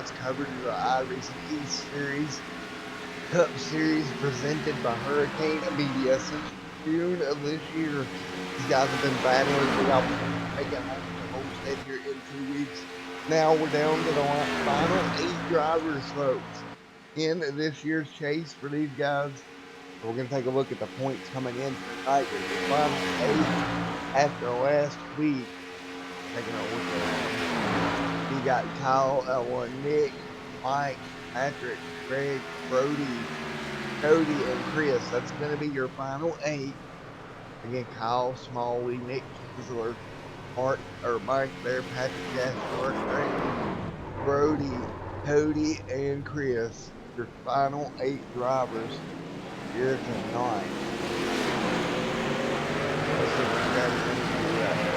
tonight's coverage of the iRacing East Series Cup Series presented by Hurricane Media since June of this year. These guys have been battling for the opportunity to make it home to Homestead here in 2 weeks. Now we're down to the final 8 drivers, folks, in this year's chase for these guys. So we're going to take a look at the points coming in tonight with the final 8 after last week. Taking a look at it. We got Kyle, Nick, Mike, Patrick, Greg, Brody, Cody, and Chris. That's going to be your final 8. Again, Kyle, Smalley, Nick Kinsler, Mike there, Patrick Gaspar, Greg, Brody, Cody, and Chris. Your final 8 drivers here tonight. Let's see if we got anything right here.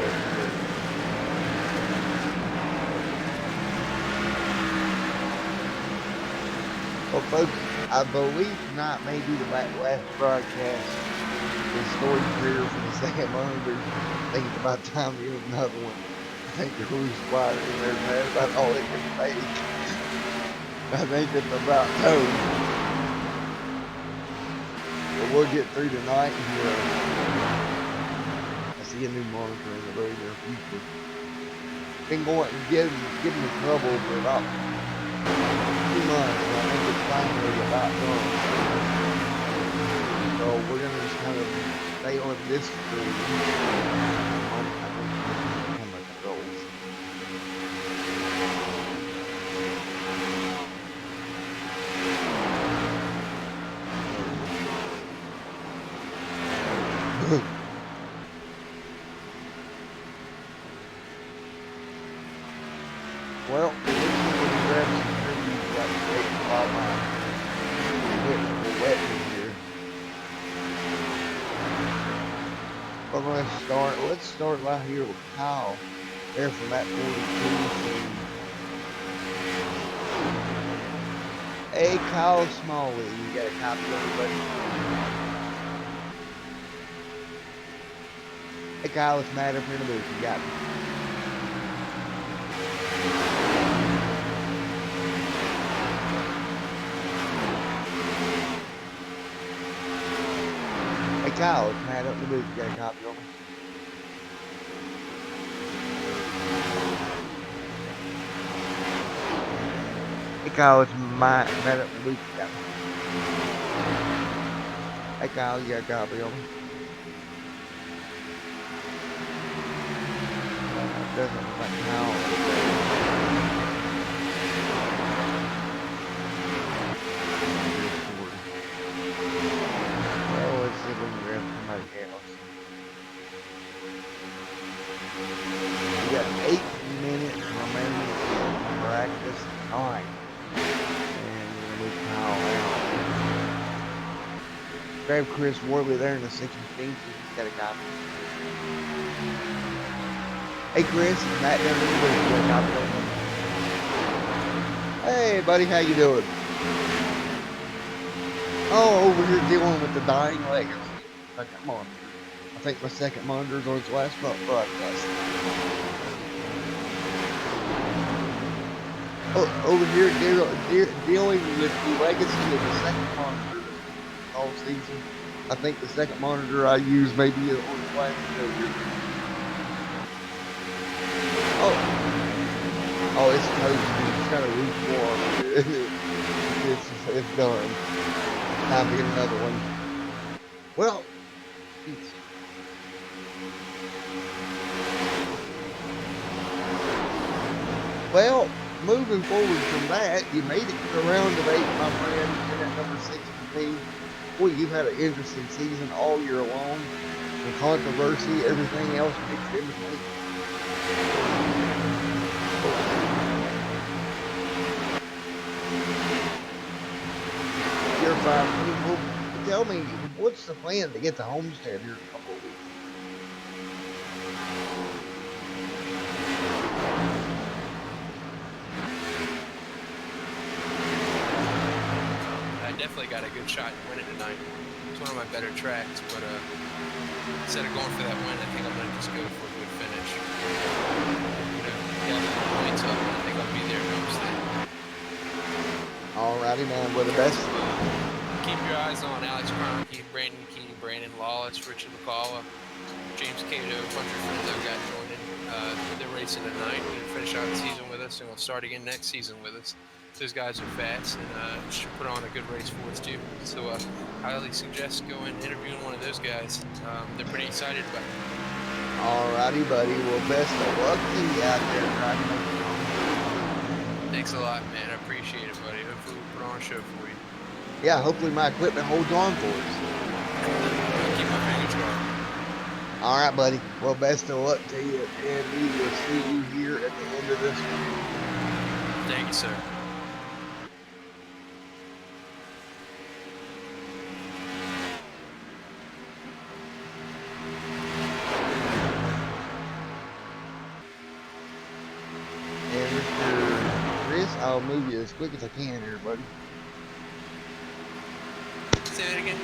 Well, folks, I believe tonight may be the last broadcast in story career for the second monitors. I think it's about time to get another one. I think the Bruce Squire in there, man, about all they can take. I think it's about time. But we'll get through tonight and I see a new monitor in the very near future. Been going and getting in trouble for about 2 months, and I think it's finally about done. So we're gonna just kind of stay on this screen. I think camera controls. Well, we're gonna grab some trees like great wildlife. We're wet in here. But let's start right here with Kyle. There from that 42. Hey, Kyle Smalley, you got a copy of it, buddy? Hey, Kyle, it's Matt up here in the booth. You got me. Hey, Kyle, it's Matt up in the booth. You got a copy of me? Hey, Kyle, it's Matt up in the booth. You got me? Hey, Kyle, you got a copy of me? Doesn't look like Kyle. Well, let's see if we can grab somebody else. We got 8 minutes remaining in practice tonight. And we're going to move Kyle out. Grab Chris Worley there in the 16th. He's got a copy. Hey Chris, it's Matt down there. You got a copy of him? Hey buddy, how you doing? Oh, over here dealing with the dying legacy. Second monitor. I think my second monitor's on its last broadcast. Oh, over here dealing with the legacy of the second monitor all season. I think the second monitor I use may be on its last failure. Oh, it's toasty. It's got a lukewarm. It's done. Time to get another one. Well, geez. Well, moving forward from that, you made it to the round of 8, my friend, in at number 16. Boy, you've had an interesting season all year long. The controversy, everything else mixed in between. You're fine. Well, tell me, what's the plan to get to Homestead here in a couple of weeks? I definitely got a good shot at winning tonight. It's one of my better tracks, but instead of going for that win, I think I'm going to just go for a good finish. Get the points up, and I think I'll be there in Homestead. righty, man. Well, the best. Keep your eyes on Alex Kroenke, Brandon Key, Brandon Lawless, Richard McCullough, James Cato, a bunch of friends I've got joining. They're racing tonight. They'll finish out the season with us, and we'll start again next season with us. Those guys are fast and should put on a good race for us too. So highly suggest going and interviewing one of those guys. They're pretty excited about it. Alrighty, buddy. Well, best of luck to you out there, right? Thanks a lot, man. I appreciate it, buddy. Hopefully we'll put on a show for you. Yeah, hopefully my equipment holds on for us. I'll keep my fingers crossed. All right, buddy. Well, best of luck to you, and we will see you here at the end of this one. Thank you, sir. And Mr. Chris, I'll move you as quick as I can here, buddy. Say that again.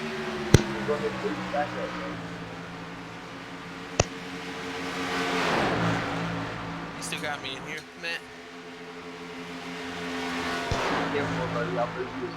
Go ahead and move you back up, buddy. You still got me in here, Matt? Yeah, well, buddy, I'll move you as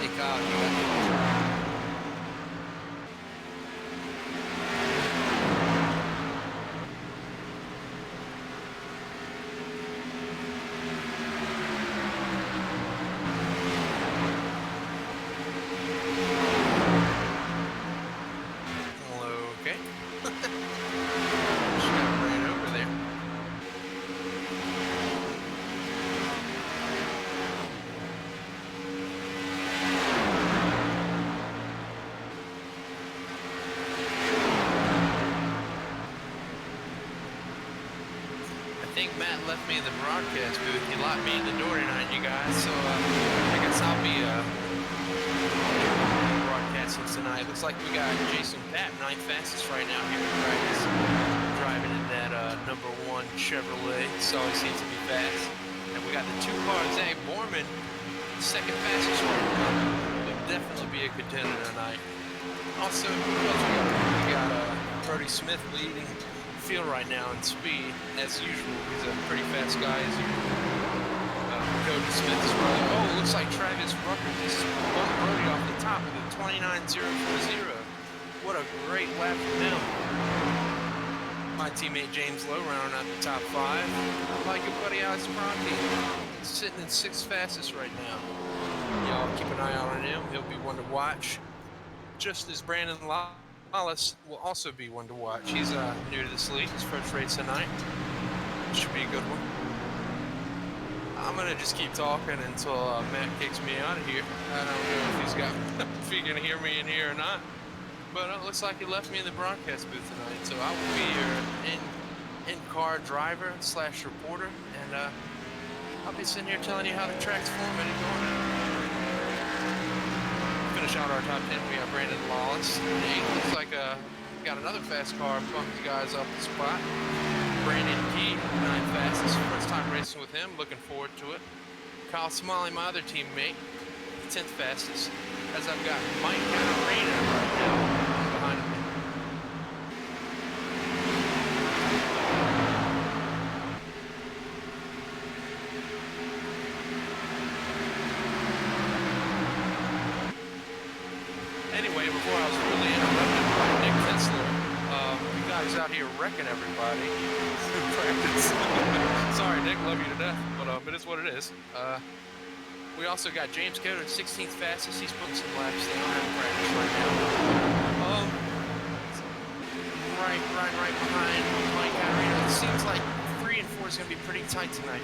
Hey, Kyle, you got me. Okay. Just got ran over there. I think Matt left me in the broadcast booth. He locked me in the door tonight, you guys. So I guess I'll be broadcasting tonight. Looks like we got Jason Papp, 9th fastest right now here in practice, driving in that #1 Chevrolet. So he seems to be fast. And we got the 2 car Zach Borman, 2nd fastest right now. He'll definitely be a contender tonight. Also, we got Brody Smith leading the field right now in speed, as usual. He's a pretty fast guy, as usual. Cody Smith's brother. Oh, it looks like Travis Rucker just pulled Brody off the top with a 29.040. What a great lap from him. My teammate James Lowe rounding out the top 5. Like your buddy Alex Kroenke, sitting in 6th fastest right now. Y'all keep an eye out on him. He'll be one to watch. Just as Brandon Lawless will also be one to watch. He's new to this league. His first race tonight. Should be a good one. I'm gonna just keep talking until Matt kicks me out of here. I don't know if he can hear me in here or not. But it looks like he left me in the broadcast booth tonight. So I will be your in-car driver / reporter, and I'll be sitting here telling you how the track's forming and going. Finish out our top 10. We have Brandon Lawless. He looks like got another fast car, bumped the guys up the spot. Brandon Key, 9th fastest. First time racing with him. Looking forward to it. Kyle Smalley, my other teammate, 10th fastest. As I've got Mike Catarina right now behind me. Anyway, before I was really interrupted by Nick Tensler, you guys out here wrecking everybody in practice. Sorry, Nick, love you to death, but it is what it is. We also got James Coder, 16th fastest. He's putting some laps down in practice right now. Right behind Mike Catarina. It seems like 3 and 4 is going to be pretty tight tonight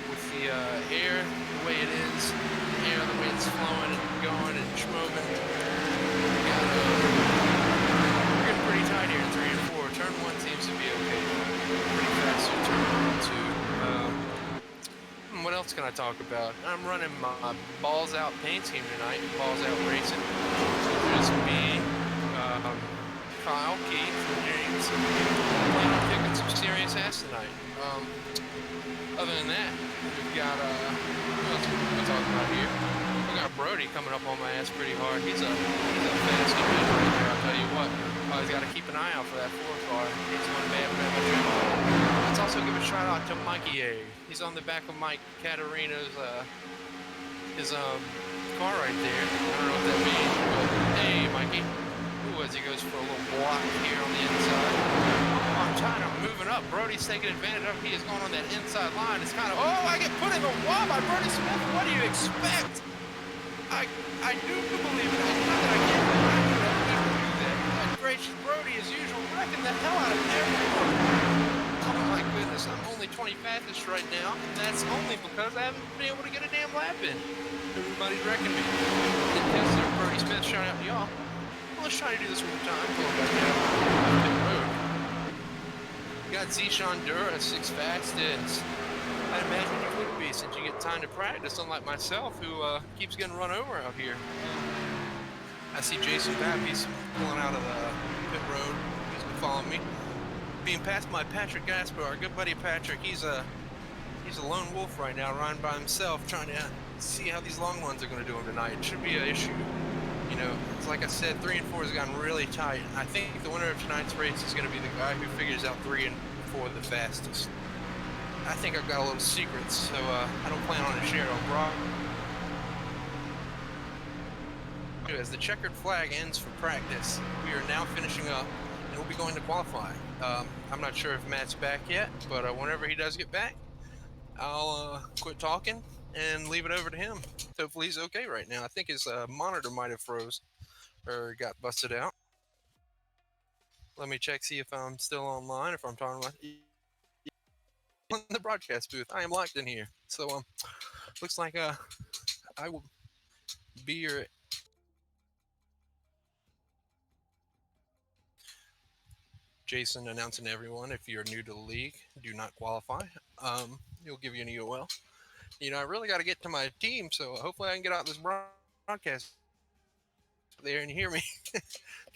with the air the way it is, the air the way it's flowing and going and schmoving. We're getting pretty tight here in 3 and 4. Turn 1 seems to be okay. Pretty fast in turn 2. else can I talk about? I'm running my balls out paint scheme tonight. Balls out racing. Just me, Kyle, Keith, and James. Plan on kicking some serious ass tonight. Other than that, we've got who else can we talk about here? We got Brody coming up on my ass pretty hard. He's a fast kid right there. I'll tell you what. Always got to keep an eye out for that 4 car. He's one bad man. Let's also give a shout out to Mikey A. He's on the back of Mike Caterina's his car right there. I don't know what that means, but hey, Mikey. Ooh, as he goes for a little block here on the inside. I'm trying to moving up. Brody's taking advantage of it. He is going on that inside line. It's kind of, oh, I get put in the wall by Brody Smith. What do you expect? I do believe it. Not that I can't do that. Good gracious, Brody, as usual, wrecking the hell out of everyone. Oh my goodness, I'm only 20 fastest right now. And that's only because I haven't been able to get a damn lap in. Everybody's wrecking me. Didn't test there, Brody Smith. Shout out to y'all. Well, let's try to do this one more time. Going back down pit road. You got Zishan Dura, 6 fastest. I imagine you would be since you get time to practice, unlike myself, who keeps getting run over out here. I see Jason Bapp, he's pulling out of the pit road. He's been following me. Being passed by Patrick Gasper, our good buddy Patrick. He's a lone wolf right now, riding by himself, trying to see how these long runs are going to do him tonight. It should be an issue. You know, it's like I said, 3 and 4 has gotten really tight. I think the winner of tonight's race is going to be the guy who figures out 3 and 4 the fastest. I think I've got a little secret, so I don't plan on sharing on Brock. As the checkered flag ends for practice, we are now finishing up, and we'll be going to qualify. I'm not sure if Matt's back yet, but whenever he does get back, I'll quit talking and leave it over to him. Hopefully he's okay right now. I think his monitor might have froze or got busted out. Let me check, see if I'm still online, if I'm talking about on the broadcast booth. I am locked in here. So looks like I will be your Jason announcing to everyone, if you're new to the league, do not qualify. He'll give you an EOL. You know, I really got to get to my team, so hopefully I can get out this broadcast there and you hear me.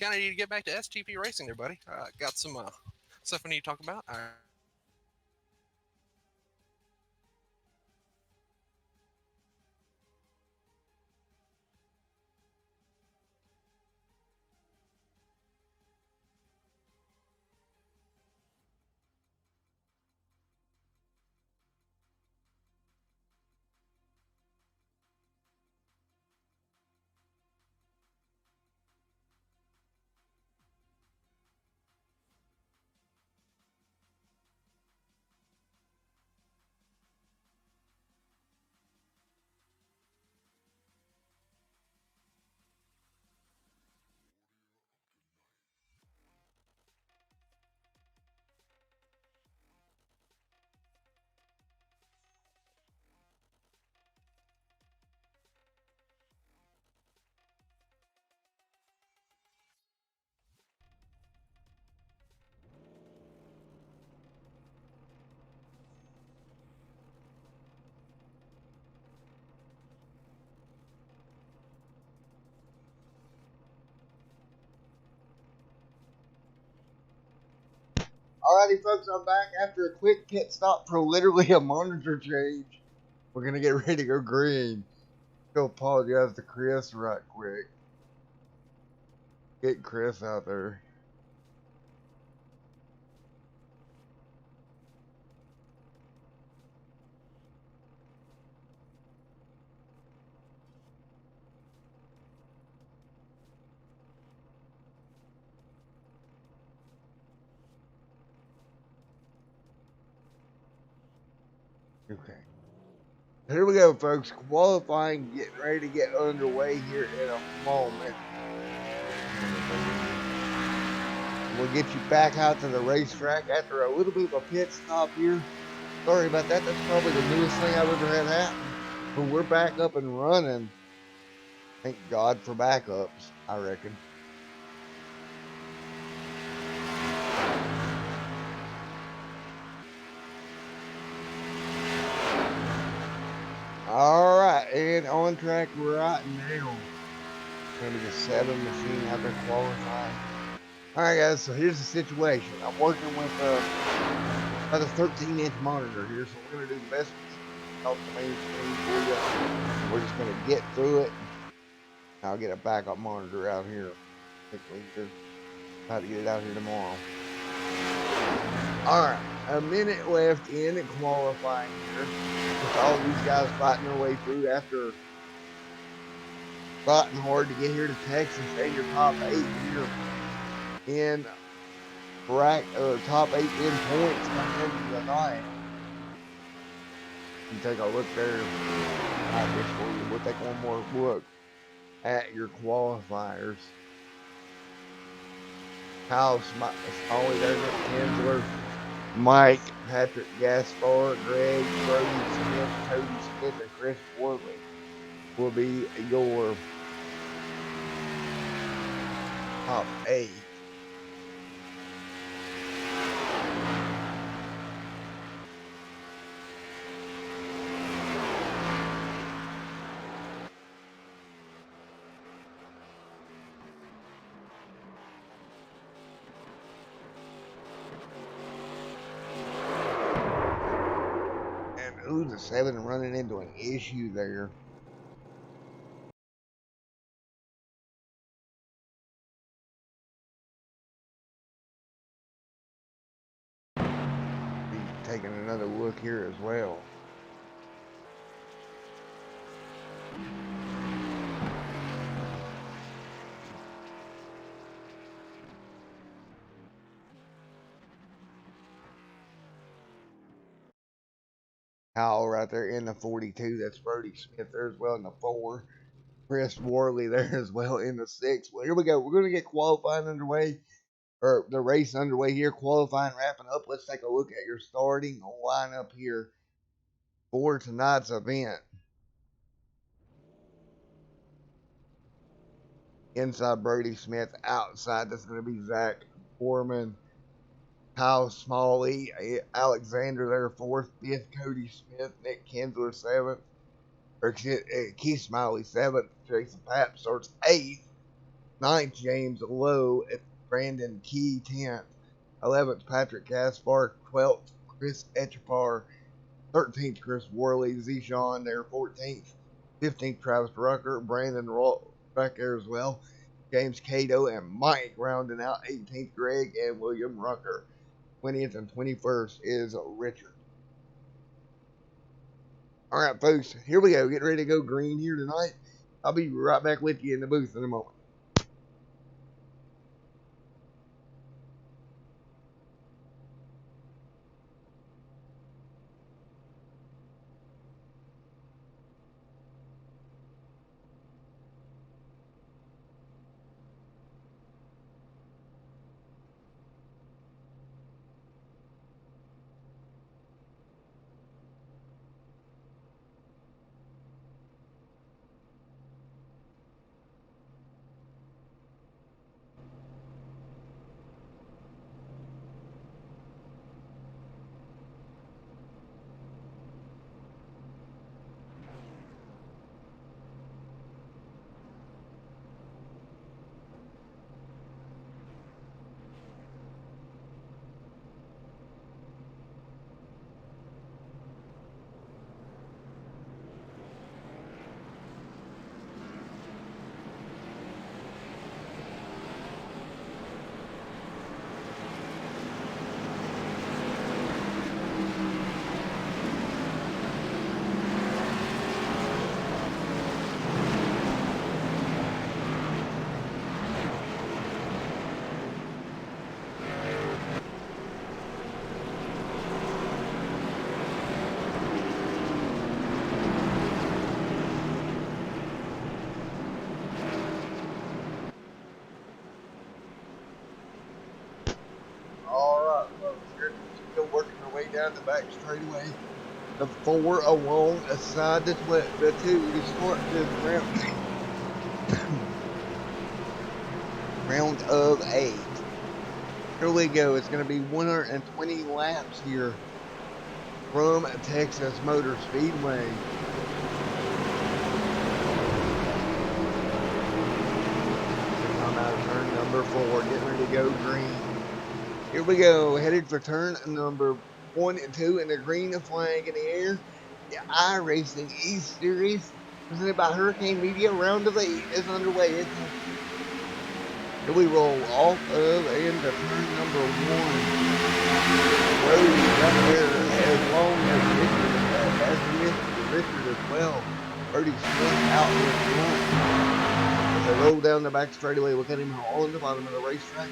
Kind of need to get back to STP racing there, buddy. Got some stuff I need to talk about. Alrighty, folks, I'm back after a quick pit stop for literally a monitor change. We're gonna get ready to go green. Go apologize to Chris right quick. Get Chris out there. Okay. Here we go, folks. Qualifying, getting ready to get underway here in a moment. We'll get you back out to the racetrack after a little bit of a pit stop here. Sorry about that. That's probably the newest thing I've ever had happen. But we're back up and running. Thank God for backups, I reckon. on track right now. Gonna be the 7 machine out there qualifying. All right, guys. So here's the situation. I'm working with about a 13-inch monitor here, so we're gonna do the best we can off the main screen for you, and we're just gonna get through it. I'll get a backup monitor out here quickly here. About to get it out here tomorrow. All right, a minute left in qualifying here. With all these guys fighting their way through after fighting hard to get here to Texas and your top 8 here in top 8 in points coming into the night. You take a look there. I have this for you. We'll take one more look at your qualifiers. Kyle Smalley there, Nick Kinsler, Mike, Patrick Gaspar, Greg, Brody Smith, Cody Smith, and Chris Worley will be your top 8. And ooh, the 7 running into an issue there. Be taking another look here as well. Howell right there in the 42. That's Brody Smith there as well in the 4. Chris Worley there as well in the 6. Well, here we go. We're going to get qualifying underway, or the race underway here. Qualifying wrapping up. Let's take a look at your starting lineup here for tonight's event. Inside Brody Smith, outside that's going to be Zach Foreman, Kyle Smalley, Alexander there 4th, 5th Cody Smith, Nick Kinsler 7th, or Keith Smiley 7th, Jason Papp starts 8th, 9th James Lowe, Brandon Key 10th, 11th Patrick Gaspar, 12th Chris Etchapar, 13th Chris Worley, Zishan there 14th, 15th Travis Rucker, Brandon back there as well, James Cato and Mike rounding out 18th Greg and William Rucker. 20th and 21st is Richard. All right, folks, here we go. Getting ready to go green here tonight. I'll be right back with you in the booth in a moment. All right, folks, here we go working our way down the back straightaway. The 4 along aside the 2 to start this round of 8. Here we go. It's going to be 120 laps here from Texas Motor Speedway. inside of turn number 4, getting ready to go green. Here we go, headed for turn number 1 and 2, and the green flag in the air. The iRacing East Series, presented by Hurricane Media, round of 8 is underway. Here we roll off of into turn number 1. Brody right there as long as Richard, as Richard as well. Brody Smith out in front. As they roll down the back straightaway, look at him hauling the bottom of the racetrack.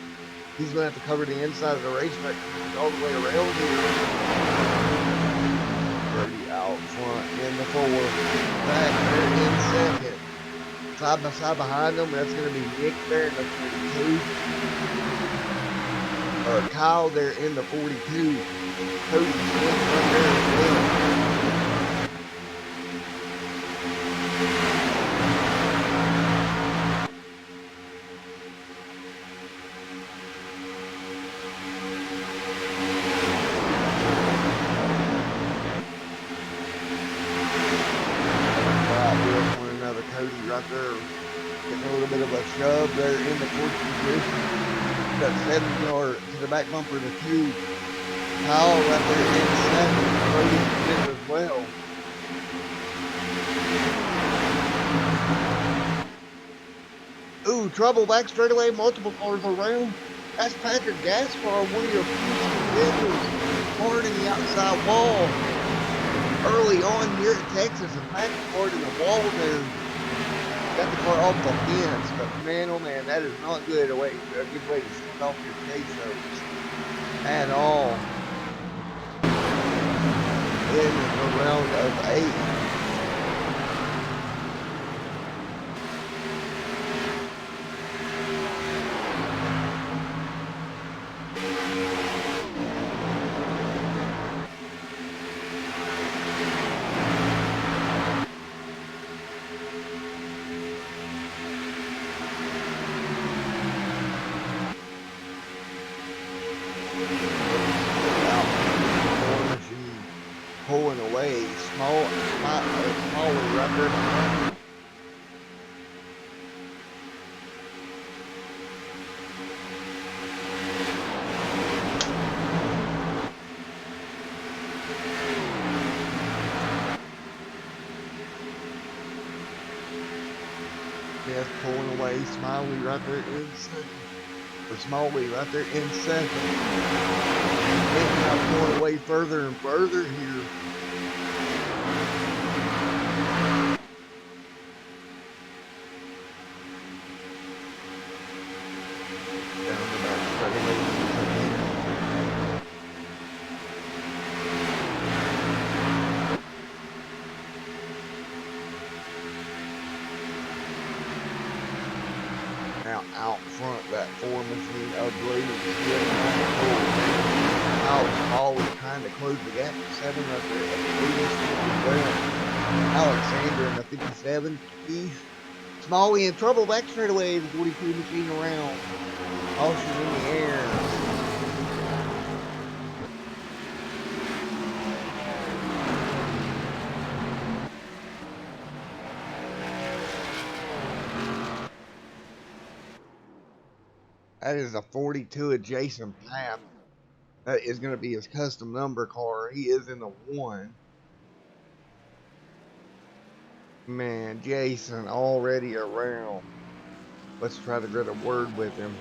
He's going to have to cover the inside of the racetrack all the way around here. Brody out front in the 4. Back there in second. Side by side behind them, that's going to be Nick there in the 42. Kyle there in the 42. Cody Smith right there as well. One another. Cody right there getting a little bit of a shove there in the 4th position. Got 7 yard to the back bumper of the 2. Kyle right there in second. Cody Smith as well. Ooh, trouble back straightaway, multiple cars around. That's Patrick Gaspar, one of your contenders, hard in the outside wall. Early on here at Texas, and Patrick hard in the wall there. Got the car off the fence, but man, oh man, that is not good. A good way to start off your quesos at all. In the round of 8. Pulling away, small record. Yes, pulling away, Smiley right there in second. Or Smalley right there in second. It's now pulling away further and further here. Down the back straightaway. Now out front, that 4 machine of Blue is getting on the pole. Out Smalley trying to close the gap to 7 right there at the leading as well. Alexander in the 57. Keith Smalley in trouble back straight away. The 42 machine around. Caution in the air. That is a 42 of Jason Papp. That is going to be his custom number car. He is in the 1. Man, Jason already around. Let's try to get a word with him.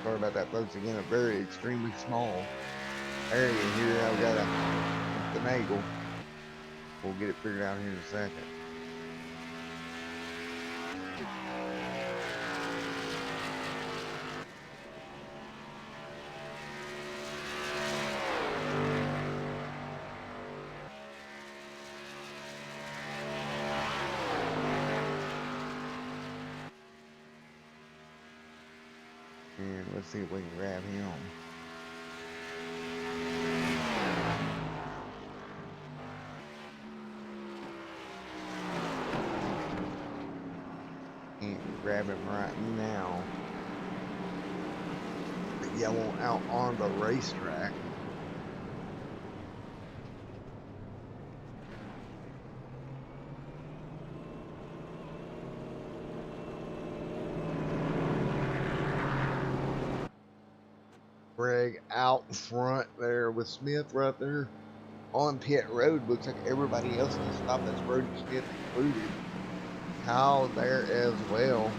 Sorry about that, folks. Again, a very extremely small area here. I've got to finagle. We'll get it figured out here in a second. And let's see if we can grab him. Can't grab him right now. The yellow out on the racetrack. Greg out front there with Smith right there on pit road. Looks like everybody else has stopped. That's Brody Smith included. Kyle there as well.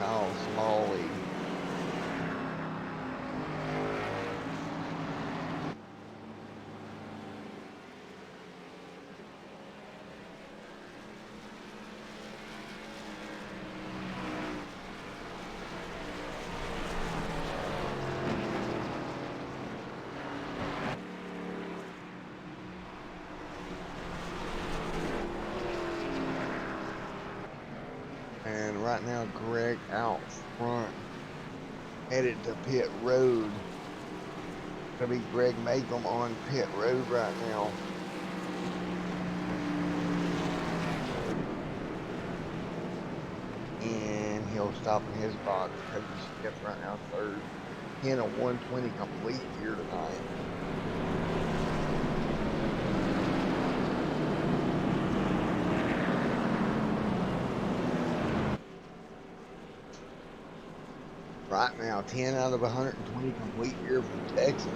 Kyle Smalley. And right now, Greg out front, headed to pit road. Gonna be Greg Makem on pit road right now. And he'll stop in his box. Cody Smith right now third. 10 of 120 complete here tonight. Right now, 10 out of 120 complete here from Texas.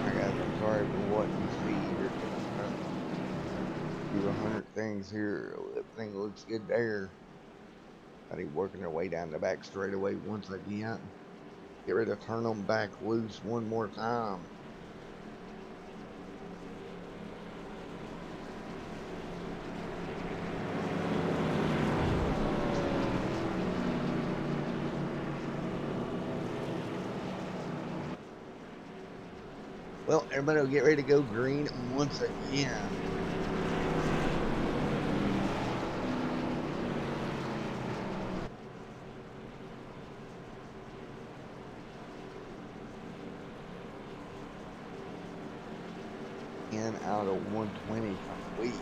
I'm sorry for what you see here. Do 100 things here. Everything looks good there. Everybody working their way down the back straightaway once again. Get ready to turn them back loose one more time. Well, everybody will get ready to go green once again. Out of 120 complete.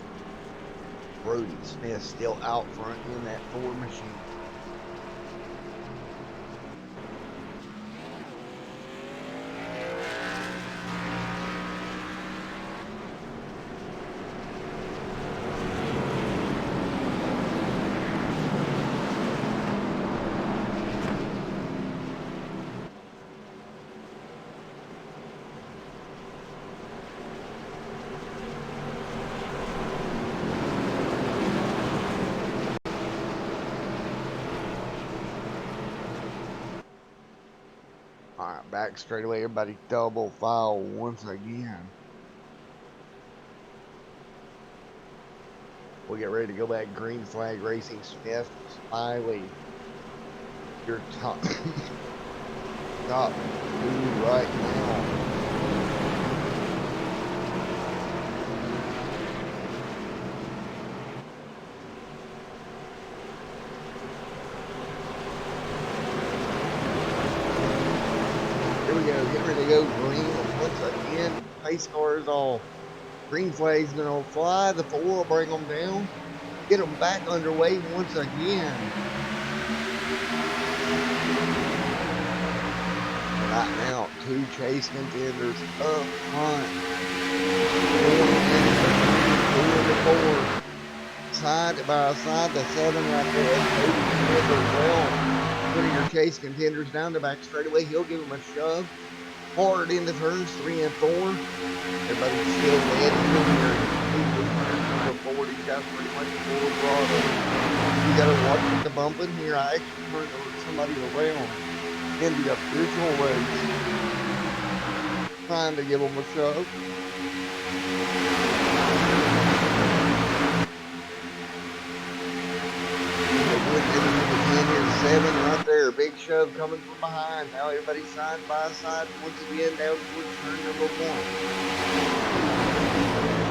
Brody Smith still out front in that Ford machine. Alright, back straight away. Everybody double file once again. We'll get ready to go back. Green flag racing. Smith, Smiley. Your top top two right now. Get ready to go green once again. Pace cars all. Green flag's gonna fly. The 4 will bring them down. Get them back underway once again. Right now, 2 chase contenders up front. 4 side by side. The 7 right there. As well. Putting your chase contenders down the back straightaway. He'll give them a shove. Hard into turns 3 and 4. Everybody's still dead here. Number 40, he's got pretty much full throttle. You gotta watch the bumping here. I actually turned somebody around in the official race, trying to give them a shove. Seven right there, big shove coming from behind. Now everybody side by side once again down towards turn number 1.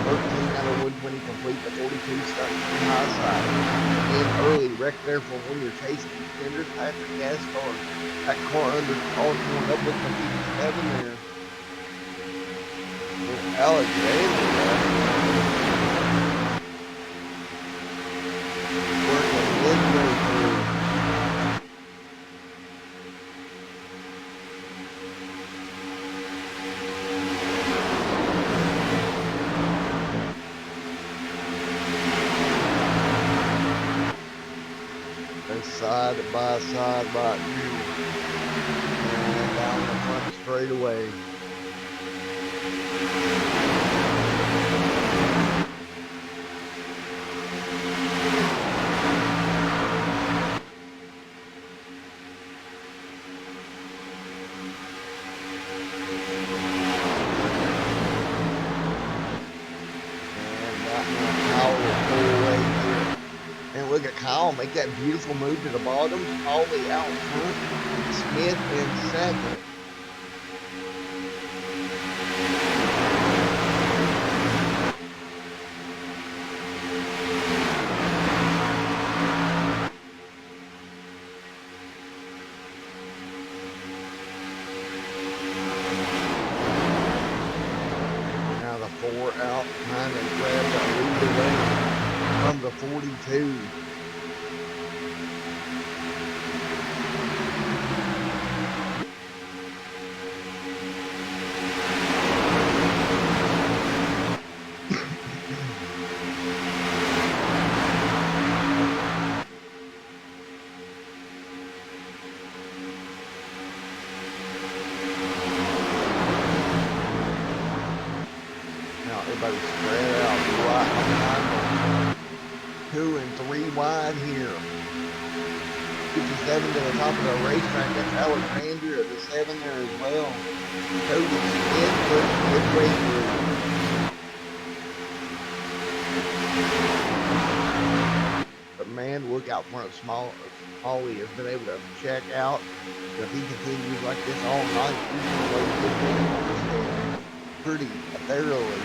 13 out of 120 complete. The 42 starting from the high side. And early wreck there for one of your chase contenders, Patrick Gaspar. That car under all going up with the 57 there. With Alexander. Working midway through. side by side right here. And down the front straightaway. And look at Kyle make that beautiful move to the bottom. Holly out front. Smith in second. Now the 4 out trying to grab the lead away from the 42. Everybody spread out right behind them. 2 and 3 wide here. 57 to the top of the racetrack. That's Alexandria, the 7 there as well. Cody Smith pushing his way through. But man, look out front. Smalley has been able to check out. If he continues like this all night, he's going to wait pretty thoroughly.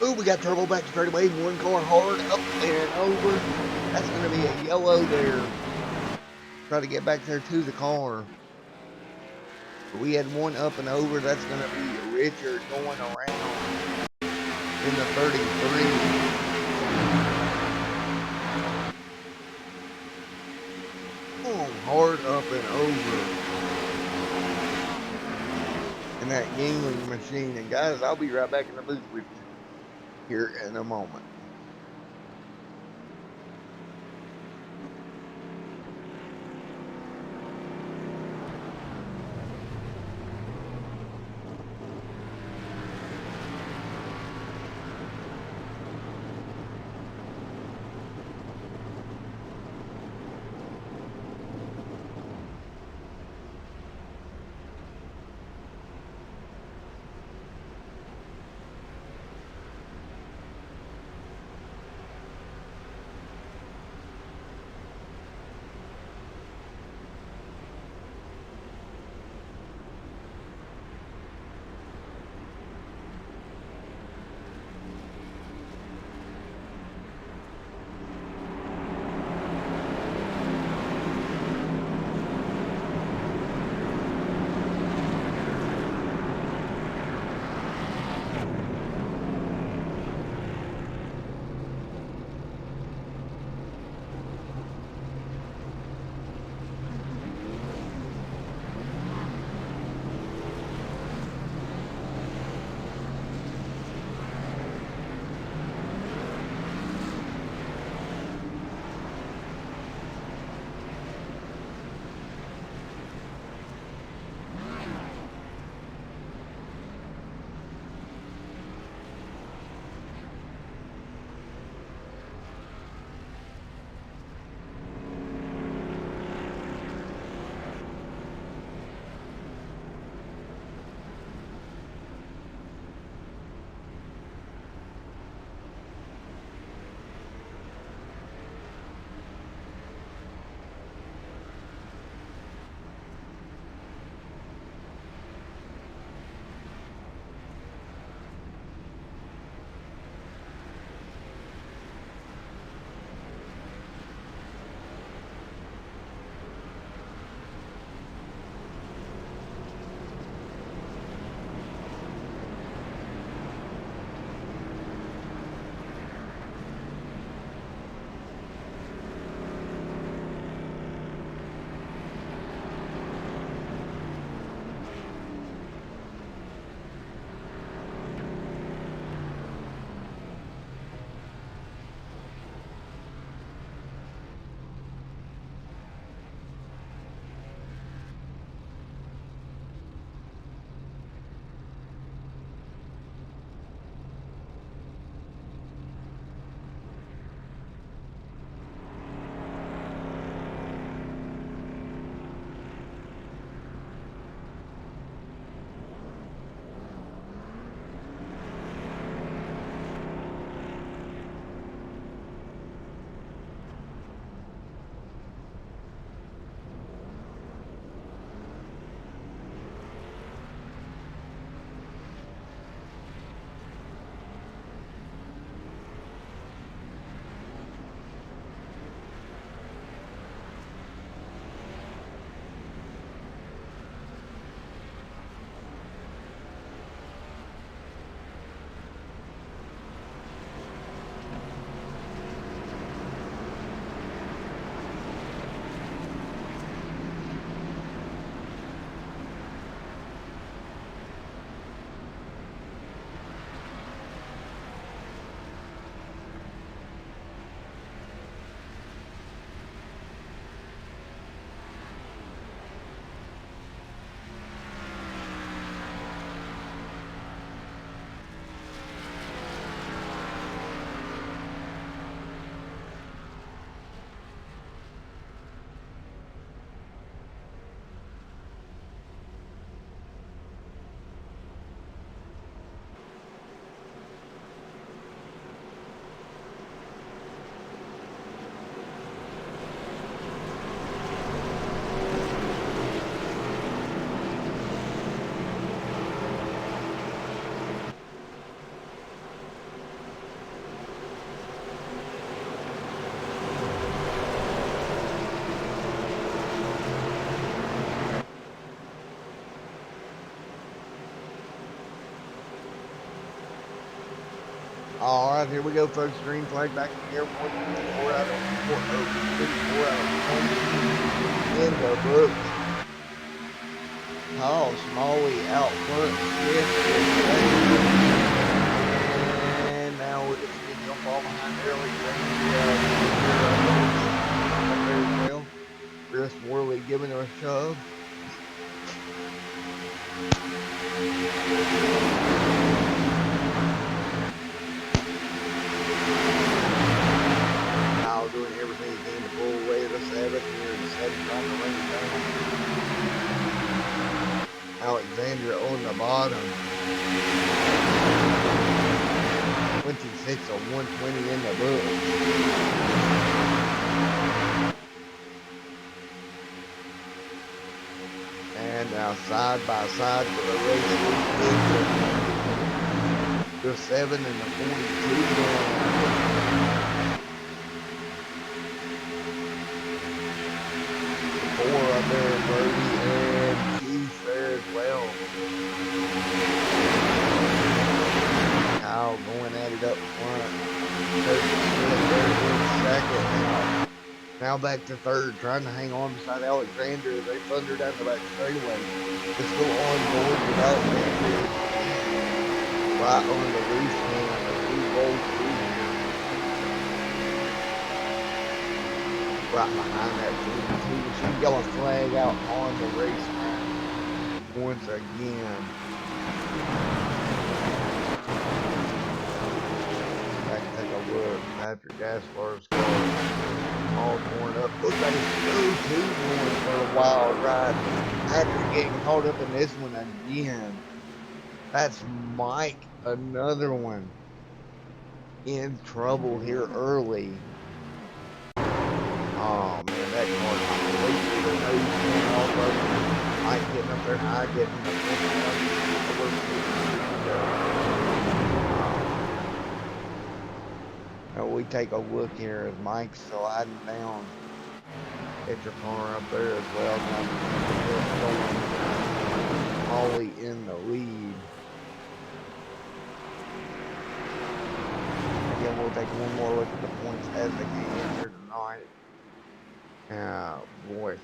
Ooh, we got turbo back straight away. 1 car hard up and over. That's going to be a yellow there. Try to get back there to the car. But we had 1 up and over. That's going to be Richard going around in the 33. Hard up and over. And that Yingling machine. And guys, I'll be right back in the booth with you here in a moment. All right, here we go, folks. Green flag back in the air. 4 out of 4 out of 20 in the books. Paul Smalley out front, fifth is second. And now we're going to see him fall behind early. Up there as well. Chris Worley giving her a shove. Kyle doing everything he can to pull away the 7th here. The 7th trying to run it down. Alexandra on the bottom. 26 of 120 in the book. And now side by side for the race. The 7 and the 42 going. Four up there, Brody and Keith there as well. Kyle going at it up front. Second now. Now back to third, trying to hang on beside Alexander. They thunder down the back straightaway. Let's go on board with Alexander. Right on the roof can as we roll through here. Right behind that 42. She's got a flag out on the race line once again. Back to take a look. Patrick Gaspar's car all torn up. Looks like it's 2-2 going for a wild ride. Patrick getting caught up in this one again. That's Mike, another one in trouble here early. Oh man, that car completely the nose came off of him. Mike getting up there high, getting up there. Now we take a look here as Mike's sliding down. Get your car up there as well. Holly in the lead. Again, we'll take one more look at the points as they came here tonight. Oh boy.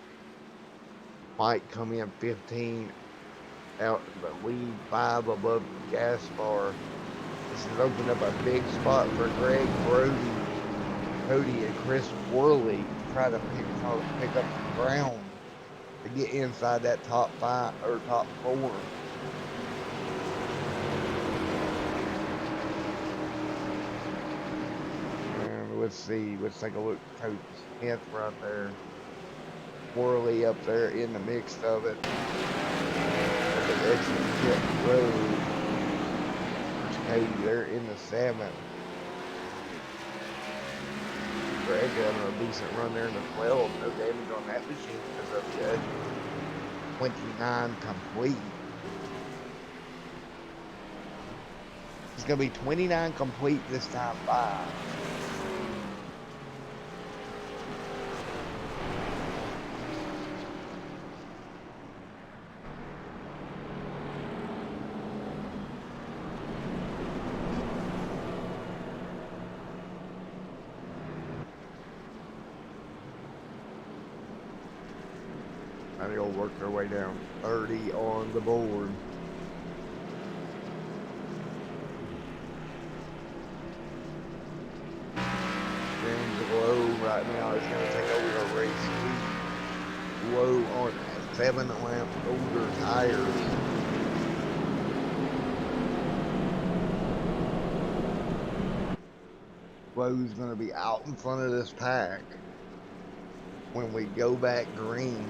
Mike come in 15 out the lead, 5 above Gaspar. This has opened up a big spot for Greg Brody, Cody, and Chris Worley to try to pick up some ground to get inside that top 5 or top 4. And let's see, let's take a look. Cody Smith right there. Worley up there in the mix of it. The exit pit road. Cody there in the 7th. Greg having a decent run there in the 12. No damage on that machine as of yet. 29 complete. It's going to be 29 complete this time by. Now they'll work their way down. 30 on the board. James Lowe right now is going to take over the race. Lowe on 7 lamp older tires. Lowe's going to be out in front of this pack when we go back green.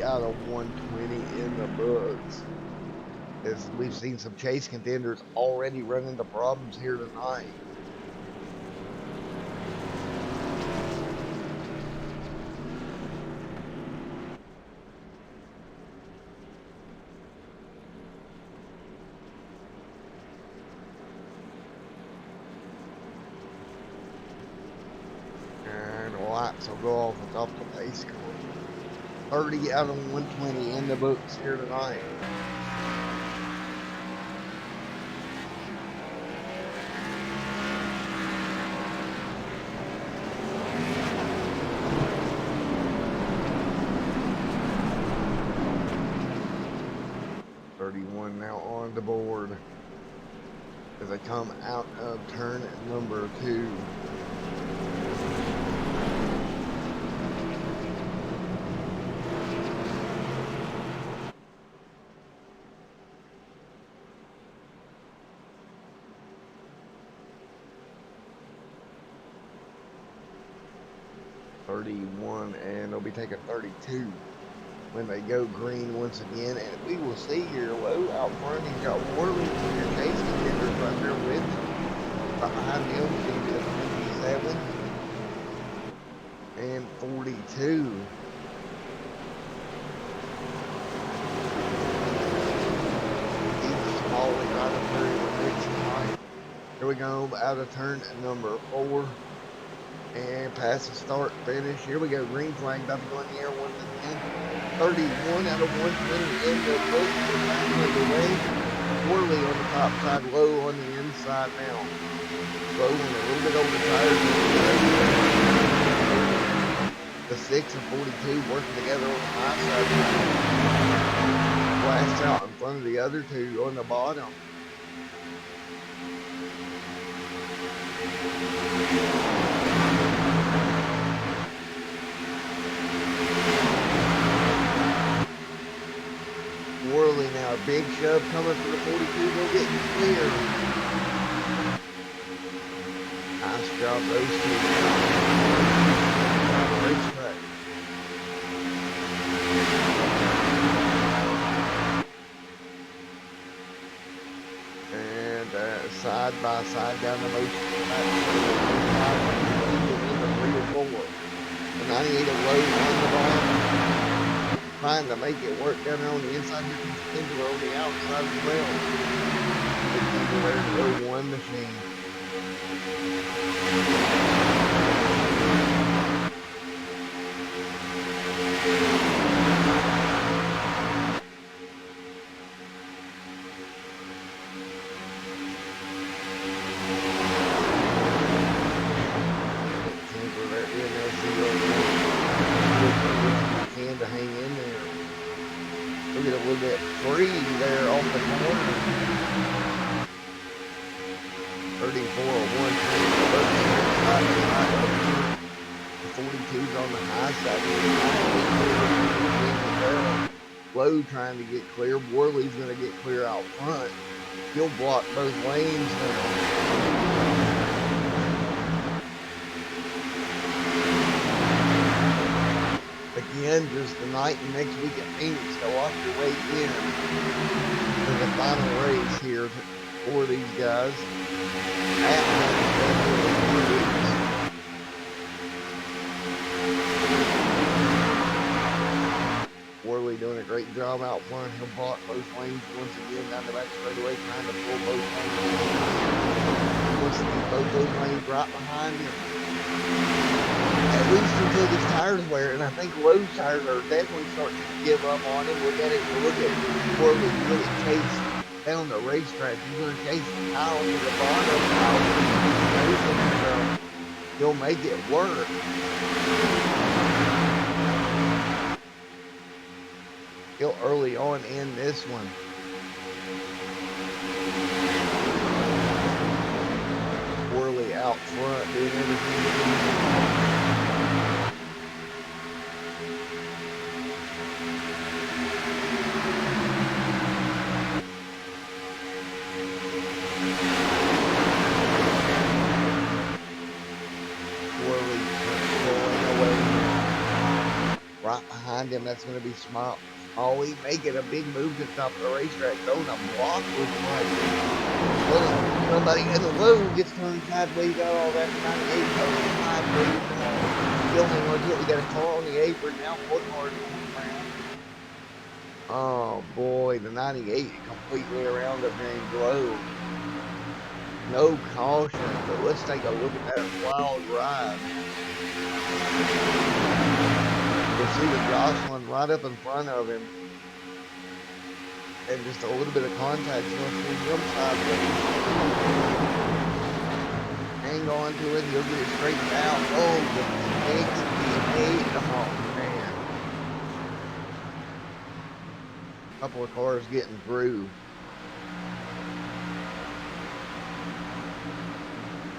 Out of 120 in the books. As we've seen some chase contenders already run into problems here tonight. So go off the top of the pace score. 30 out of 120 in the books here tonight. .31 now on the board as they come out of turn number 2. .31, and they'll be taking 32 when they go green once again. And we will see here low out front. He's got Worley and Chase contenders right there with him. Behind him is going to be the 27 and 42. He's smalling right up there in the mix tonight. Here we go, out of turn number 4. And pass the start, finish. Here we go, green flag about to go in the air once again. 31 out of 120 in the book. We're back underway. Worley on the top side, low on the inside now. Low on a little bit over tires. The 6 and 42 working together on the high side. Blast out in front of the other two on the bottom. Worley now, a big shove coming for the 42, will get clear. Nice job, those two. Racetrack. And side by side down the motion. In the 3 or 4. The 98 of low on the bottom. Trying to make it work down there on the inside. Here comes Kendler on the outside as well. Kendler to 01 machine. Kendler there in there, 0 can to hang in there. Look at a little bit free there off the corner. 34 or 120. The 42's on the high side. Low trying to get clear. Worley's going to get clear out front. He'll block both lanes now. Again, just tonight and next week at Phoenix, so watch your way in for the final race here for these guys. Worley doing a great job out front. He'll block both lanes once again down the back straightaway, trying to pull both lanes. Wants to keep both those lanes right behind him. At least until these tires wear, and I think Lowe's tires are definitely starting to give up on him. Look at Worley really chase down the racetrack. He's going to chase the tile to the bottom. So he'll make it work. He'll early on in this one. Worley out front doing everything. Right behind him, that's going to be Small. Oh, he making a big move to the top of the racetrack, throwing a block with like somebody in the low gets turned sideways out all that 98 going sideways. Still hang on to it. We got a car on the apron now. 4 cars around. Oh boy, the 98 completely around up there in glow. No caution, but let's take a look at that wild ride. You'll see the Jocelyn right up in front of him. And just a little bit of contact, so you'll see him sideways. Hang on to it, he'll get it straightened out. Oh, the 68. Oh, man. A couple of cars getting through.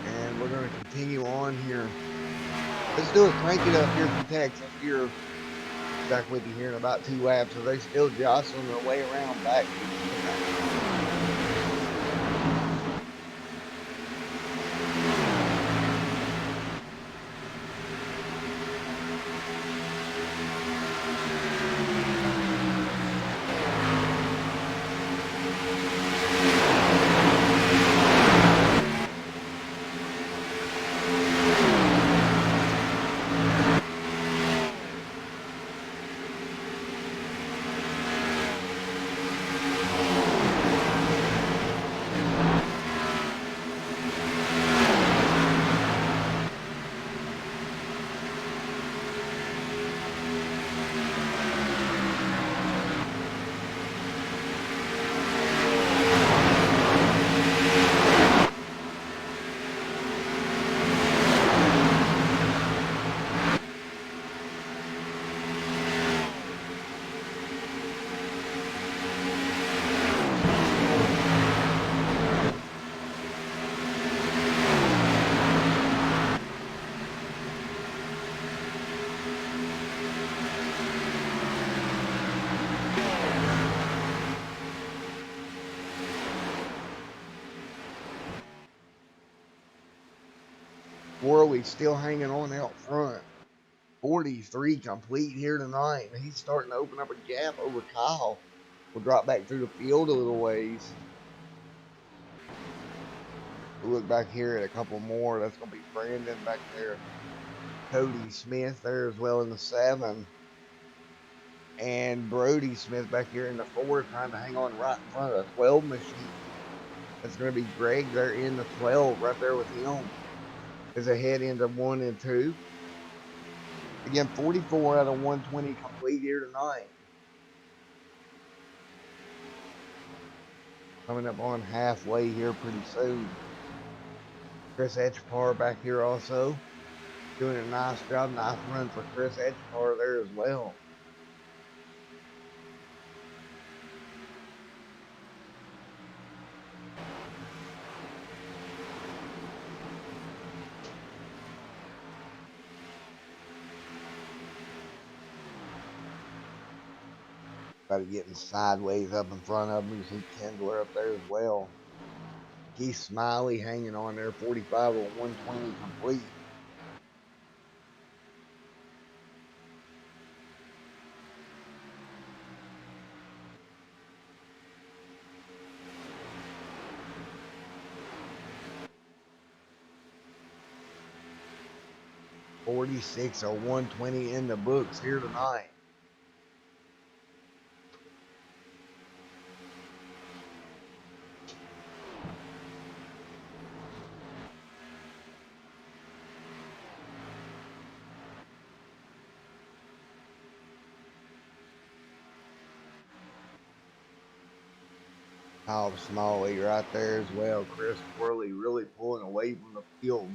And we're going to continue on here. Let's do it. Crank it up here from Texas. Here, back with you here in about 2 laps. So they still jostling their way around back to the Worley still hanging on out front. 43 complete here tonight. He's starting to open up a gap over Kyle. We'll drop back through the field a little ways. We'll look back here at a couple more. That's going to be Brandon back there. Cody Smith there as well in the 7. And Brody Smith back here in the 4 trying to hang on right in front of the 12 machine. That's going to be Greg there in the 12 right there with him. As they head into 1 and 2. Again, 44 out of 120 complete here tonight. Coming up on halfway here pretty soon. Chris Etchepar back here also. Doing a nice job. Nice run for Chris Etchepar there as well. Got it getting sideways up in front of him. You see Kendler up there as well. Keith Smiley hanging on there. 45 or 120 complete. $46 or 120 in the books here tonight. Kyle Smalley right there as well. Chris Worley really pulling away from the field.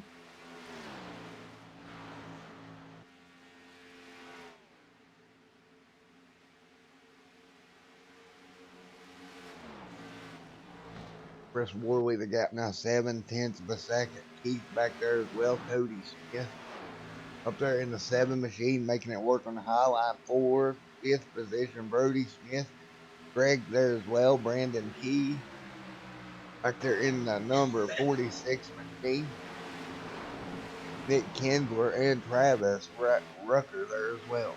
Chris Worley, the gap now 7/10 of a second. Keith back there as well. Cody Smith up there in the 7 machine, making it work on the high line. 4th, 5th position. Brody Smith. Greg there as well. Brandon Key back there in the number 46 machine. Nick Kindler and Travis Rucker there as well.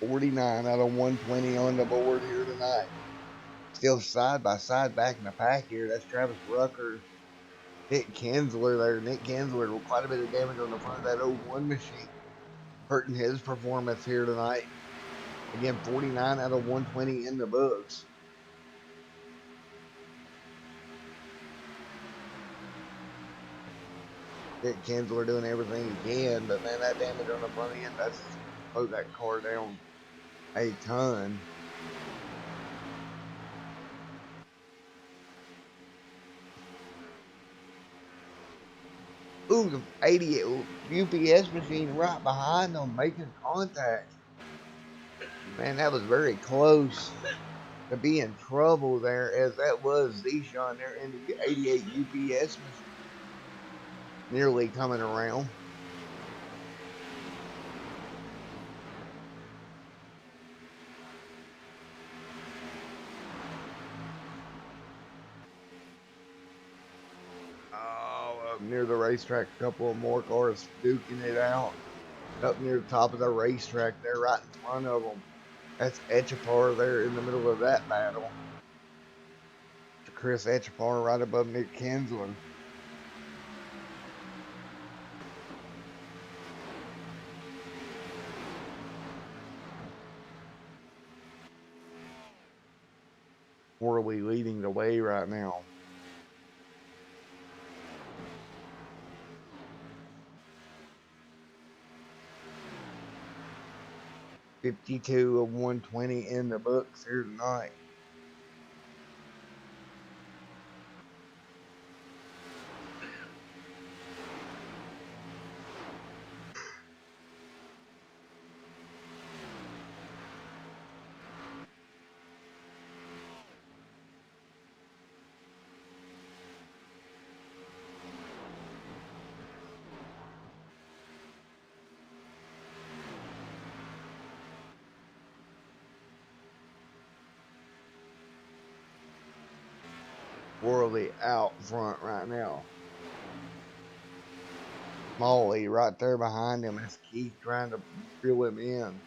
49 out of 120 on the board here tonight. Still side by side back in the pack here. That's Travis Rucker, Nick Kinsler there. Nick Kinsler with quite a bit of damage on the front of that '01 machine, hurting his performance here tonight. Again, 49 out of 120 in the books. Nick Kinsler doing everything he can, but man, that damage on the front end, that's slowed that car down a ton. Ooh, the 88 UPS machine right behind them making contact. Man, that was very close to be in trouble there, as that was Zishan there in the 88 UPS machine, nearly coming around. Oh, up near the racetrack, a couple of more cars duking it out. Up near the top of the racetrack there, right in front of them. That's Etchapar there in the middle of that battle. Chris Etchapar right above Nick Kinsler. Worley leading the way right now. 52 of 120 in the books here tonight. Worley out front right now. Molly right there behind him. That's Keith trying to reel him in.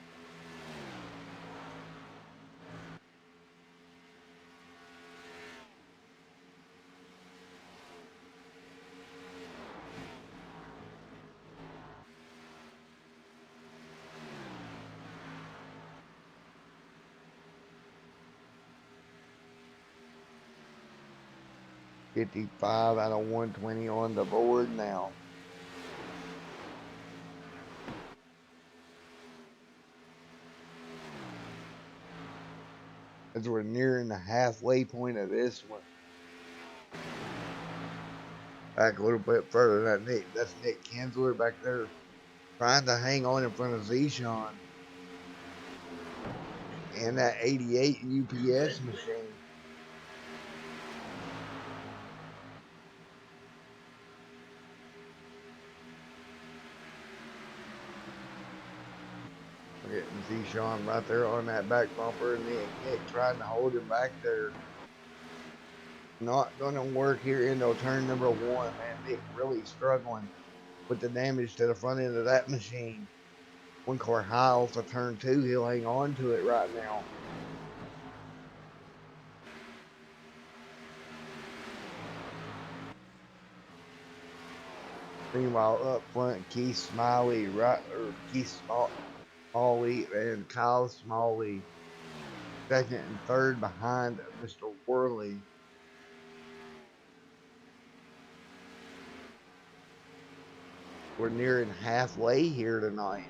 '55 out of 120 on the board now. As we're nearing the halfway point of this one. Back a little bit further. That's Nick Kinsler back there trying to hang on in front of Zishan. And that 88 UPS machine. We're getting Zishan right there on that back bumper, and Nick trying to hold him back there. Not going to work here into turn number one, man. Nick really struggling with the damage to the front end of that machine. One car high off the turn two, he'll hang on to it right now. Meanwhile, up front, Keith Smalley and Kyle Smalley, second and third behind Mr. Worley. We're nearing halfway here tonight.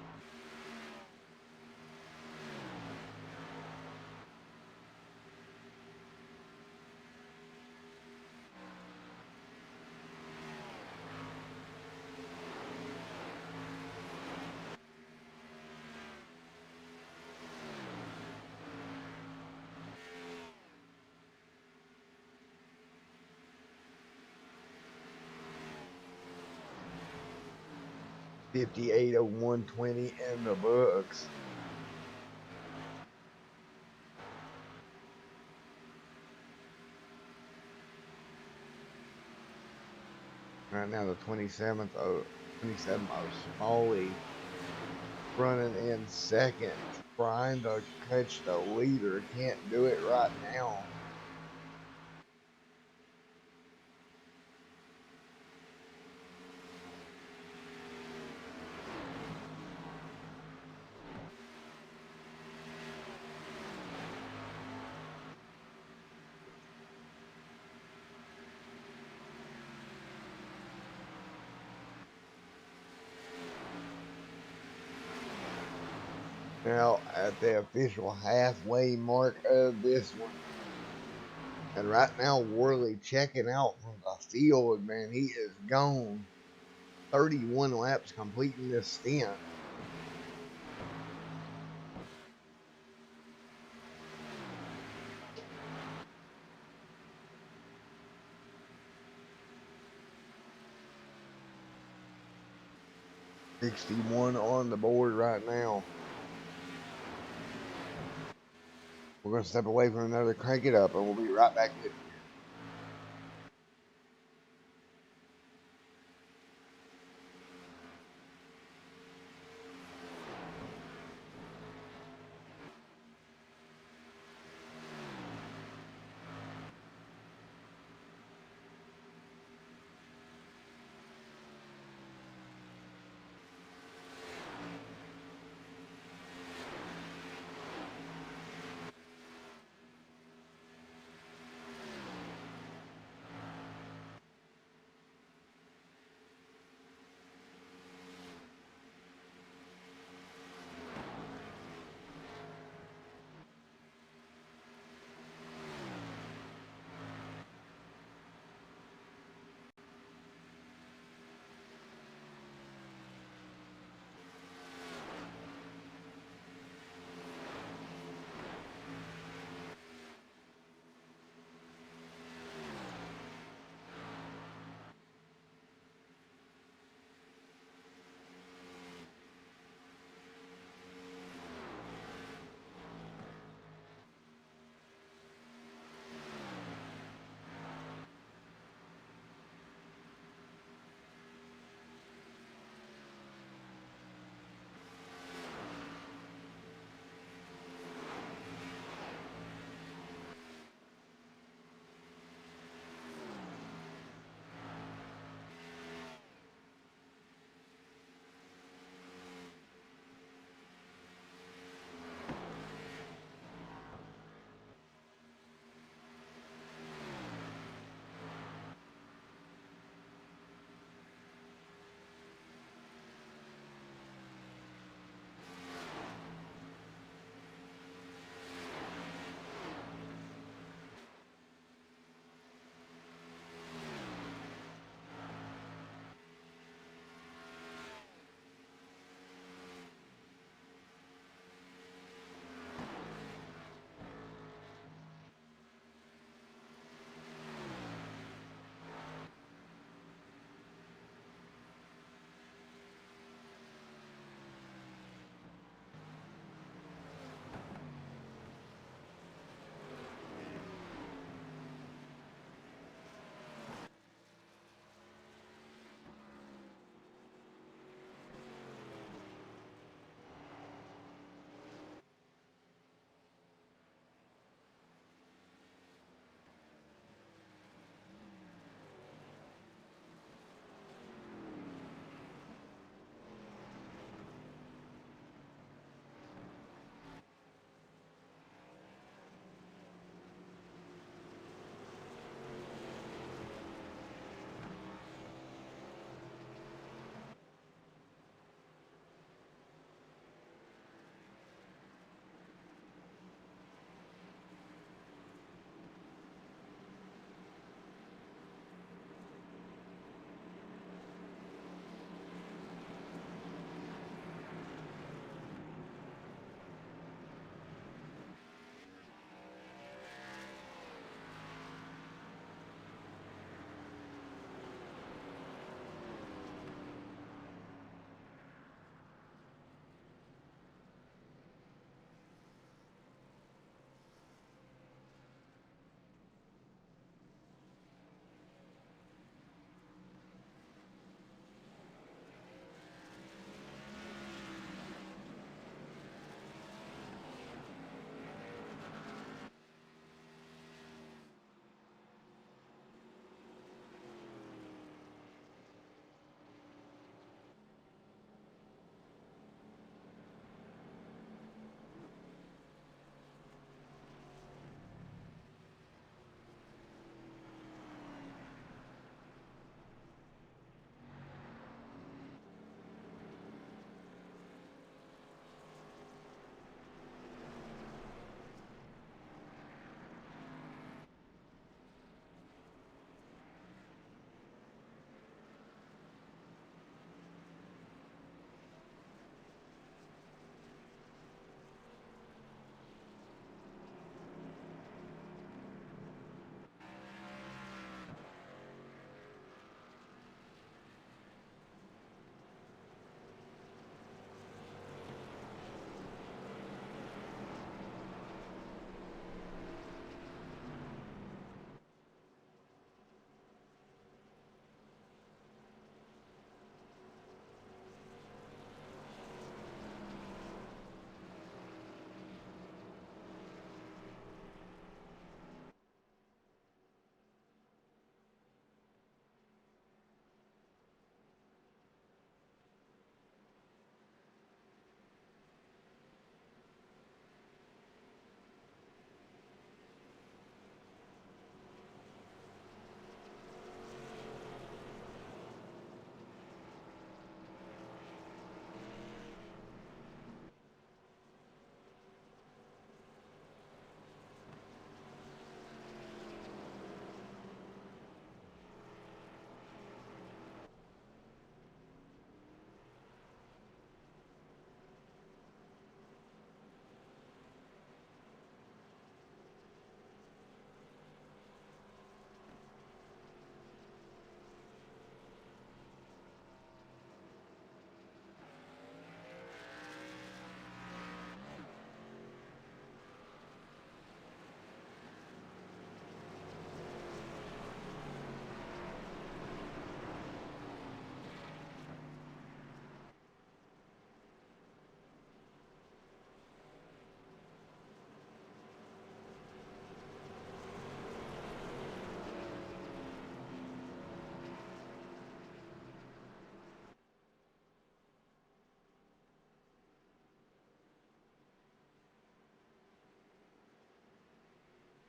'58 of 120 in the books. Right now, the 27th of Smalley running in second. trying to catch the leader. Can't do it right now. Now at the official halfway mark of this one. And right now, Worley checking out from the field, man. He is gone. 31 laps completing this stint. 61 on the board right now. We're going to step away from another crank it up, and we'll be right back with you.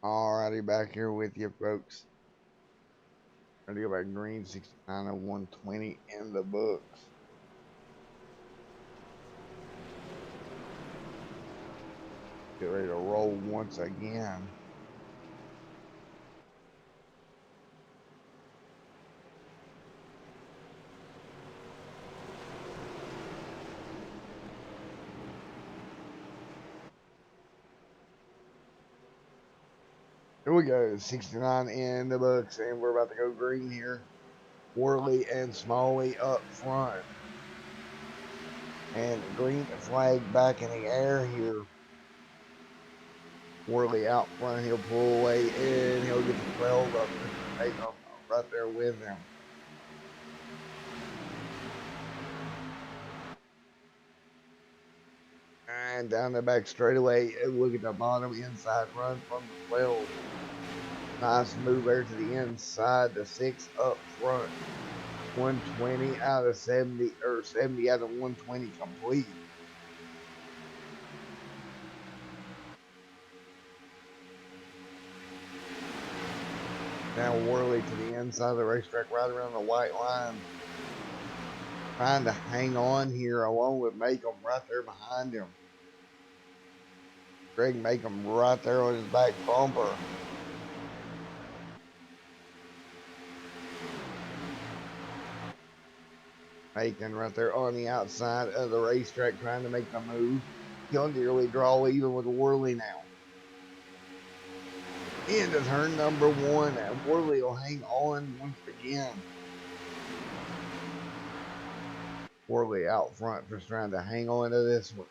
Alrighty, back here with you, folks. Ready to go back green 69 and 120 in the books. Get ready to roll once again. Here we go, 69 in the books, and we're about to go green here. Worley and Smalley up front. And green flag back in the air here. Worley out front, he'll pull away and he'll get the 12 of Mr. Maycomb right there with him. And down the back straightaway, look at the bottom inside run from the 12. Nice move there to the inside, the 6 up front. 120 out of 70, or 70 out of 120 complete. Now Worley to the inside of the racetrack, right around the white line. Trying to hang on here along with Macomb right there behind him. Greg Macomb right there on his back bumper. Macon right there on the outside of the racetrack trying to make the move. He'll nearly draw even with Worley now. Into turn number 1, and Worley will hang on once again. Worley out front just trying to hang on to this one.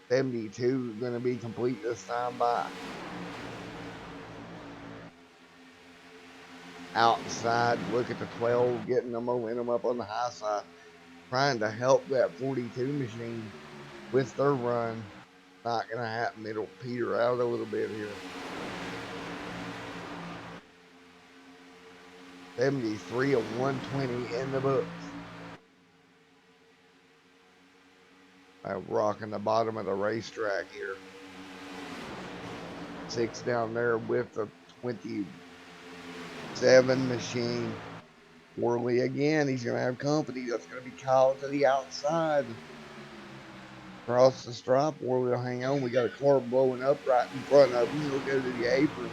72 is going to be complete this time by. Outside, look at the 12 getting the momentum up on the high side. Trying to help that 42 machine with their run. Not going to happen. It'll peter out a little bit here. 73 of 120 in the books. Rocking the bottom of the racetrack here. 6 down there with the 27 machine. Worley again. He's going to have company. That's going to be Kyle to the outside. Across the stripe. Worley will hang on. We got a car blowing up right in front of him. He'll go to the apron.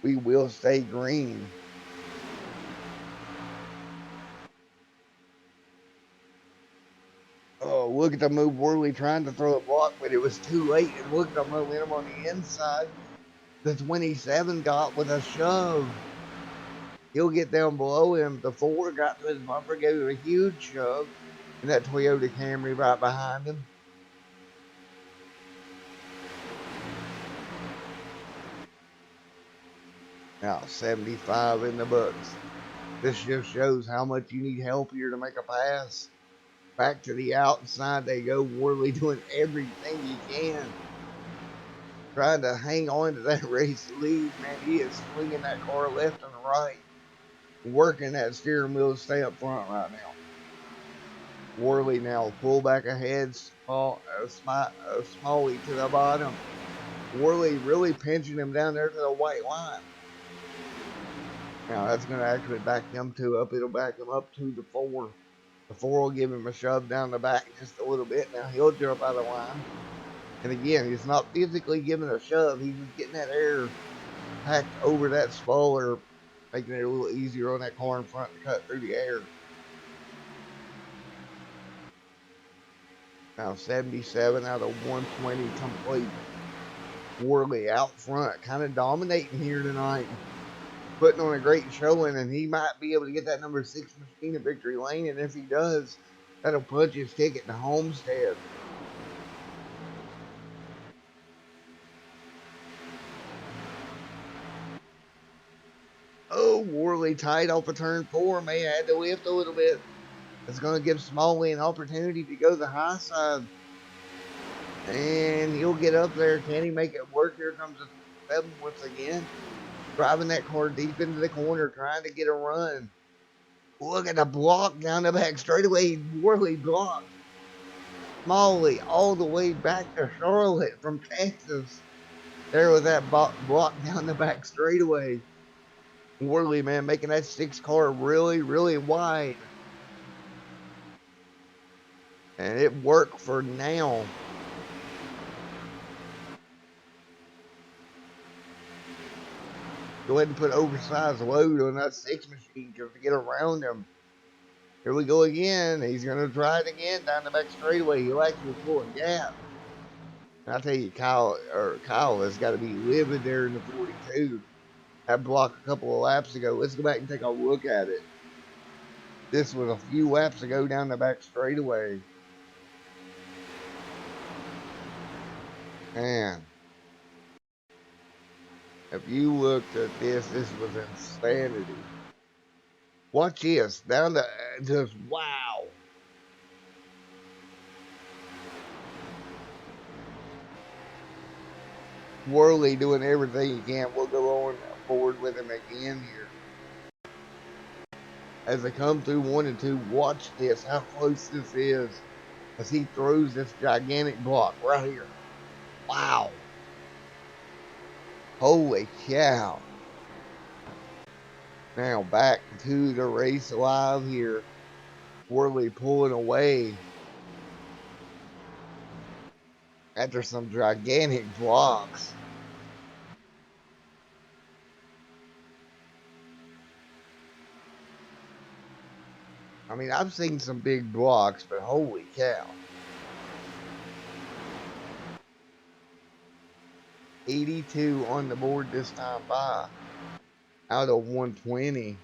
We will stay green. Oh, look at the move. Worley trying to throw a block, but it was too late. And look at the momentum on the inside. The 27 got with a shove. He'll get down below him. The 4 got to his bumper, gave him a huge shove. And that Toyota Camry right behind him. Now 75 in the books. This just shows how much you need help here to make a pass. Back to the outside they go. Worley doing everything he can. Trying to hang on to that race lead. Man, he is swinging that car left and right. Working that steering wheel to stay up front right now. Worley now pull back ahead. Smalley to the bottom. Worley really pinching him down there to the white line. Now that's going to actually back them 2 up. It'll back them up to the 4. The 4 will give him a shove down the back just a little bit. Now he'll jump out of the line. And again, he's not physically giving a shove. He's just getting that air packed over that spoiler, making it a little easier on that car in front to cut through the air. Now 77 out of 120 complete. Worley out front, kind of dominating here tonight. Putting on a great showing, and he might be able to get that number 6 machine at victory lane. And if he does, that'll punch his ticket to Homestead. Oh, Worley tight off of turn 4. May have had to lift a little bit. It's going to give Smalley an opportunity to go the high side. And he'll get up there. Can he make it work? Here comes the 7 once again. Driving that car deep into the corner, trying to get a run. Look at the block down the back straightaway. Worley blocked Smalley all the way back to Charlotte from Texas. There was that block down the back straightaway. Worley, man, making that 6 car really, really wide. And it worked for now. Go ahead and put oversized load on that 6 machine just to get around him. Here we go again. He's going to try it again down the back straightaway. He'll actually pull a gap. And I tell you, Kyle has got to be living there in the 42. That block a couple of laps ago. Let's go back and take a look at it. This was a few laps ago down the back straightaway. Man, if you looked at this, this was insanity. Watch this. Down the, just wow. Worley doing everything he can. We'll go on forward with him again here. As they come through 1 and 2, watch this, how close this is as he throws this gigantic block right here. Wow. Holy cow. Now back to the race alive here. Worley pulling away after some gigantic blocks. I mean, I've seen some big blocks, but holy cow. 82 on the board this time by out of 120.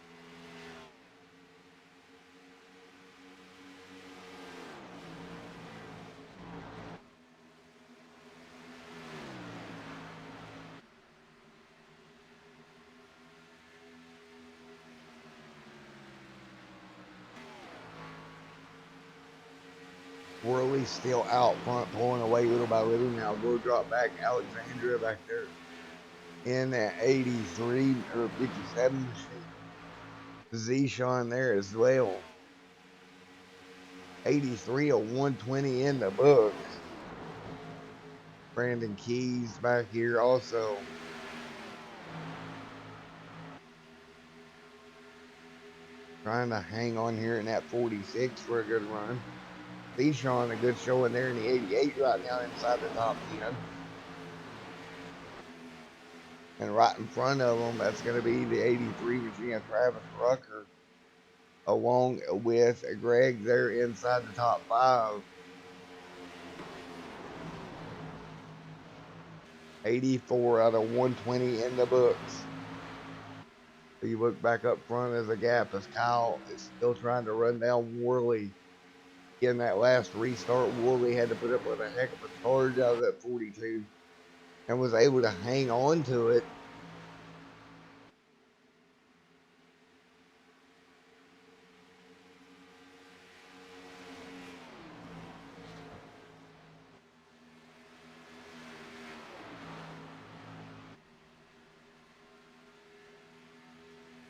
Worley still out front, pulling away little by little now. We'll drop back Alexandria back there in that 83 or 57 machine. Zishan there as well. 83 of 120 in the books. Brandon Keys back here also. Trying to hang on here in that 46 for a good run. Zishan, a good showing there in the 88 right now inside the top 10. And right in front of them, that's going to be the 83 machine of Travis Rucker, along with Greg there inside the top 5. 84 out of 120 in the books. So you look back up front as a gap as Kyle is still trying to run down Worley. In that last restart, Worley had to put up with a heck of a charge out of that 42 and was able to hang on to it.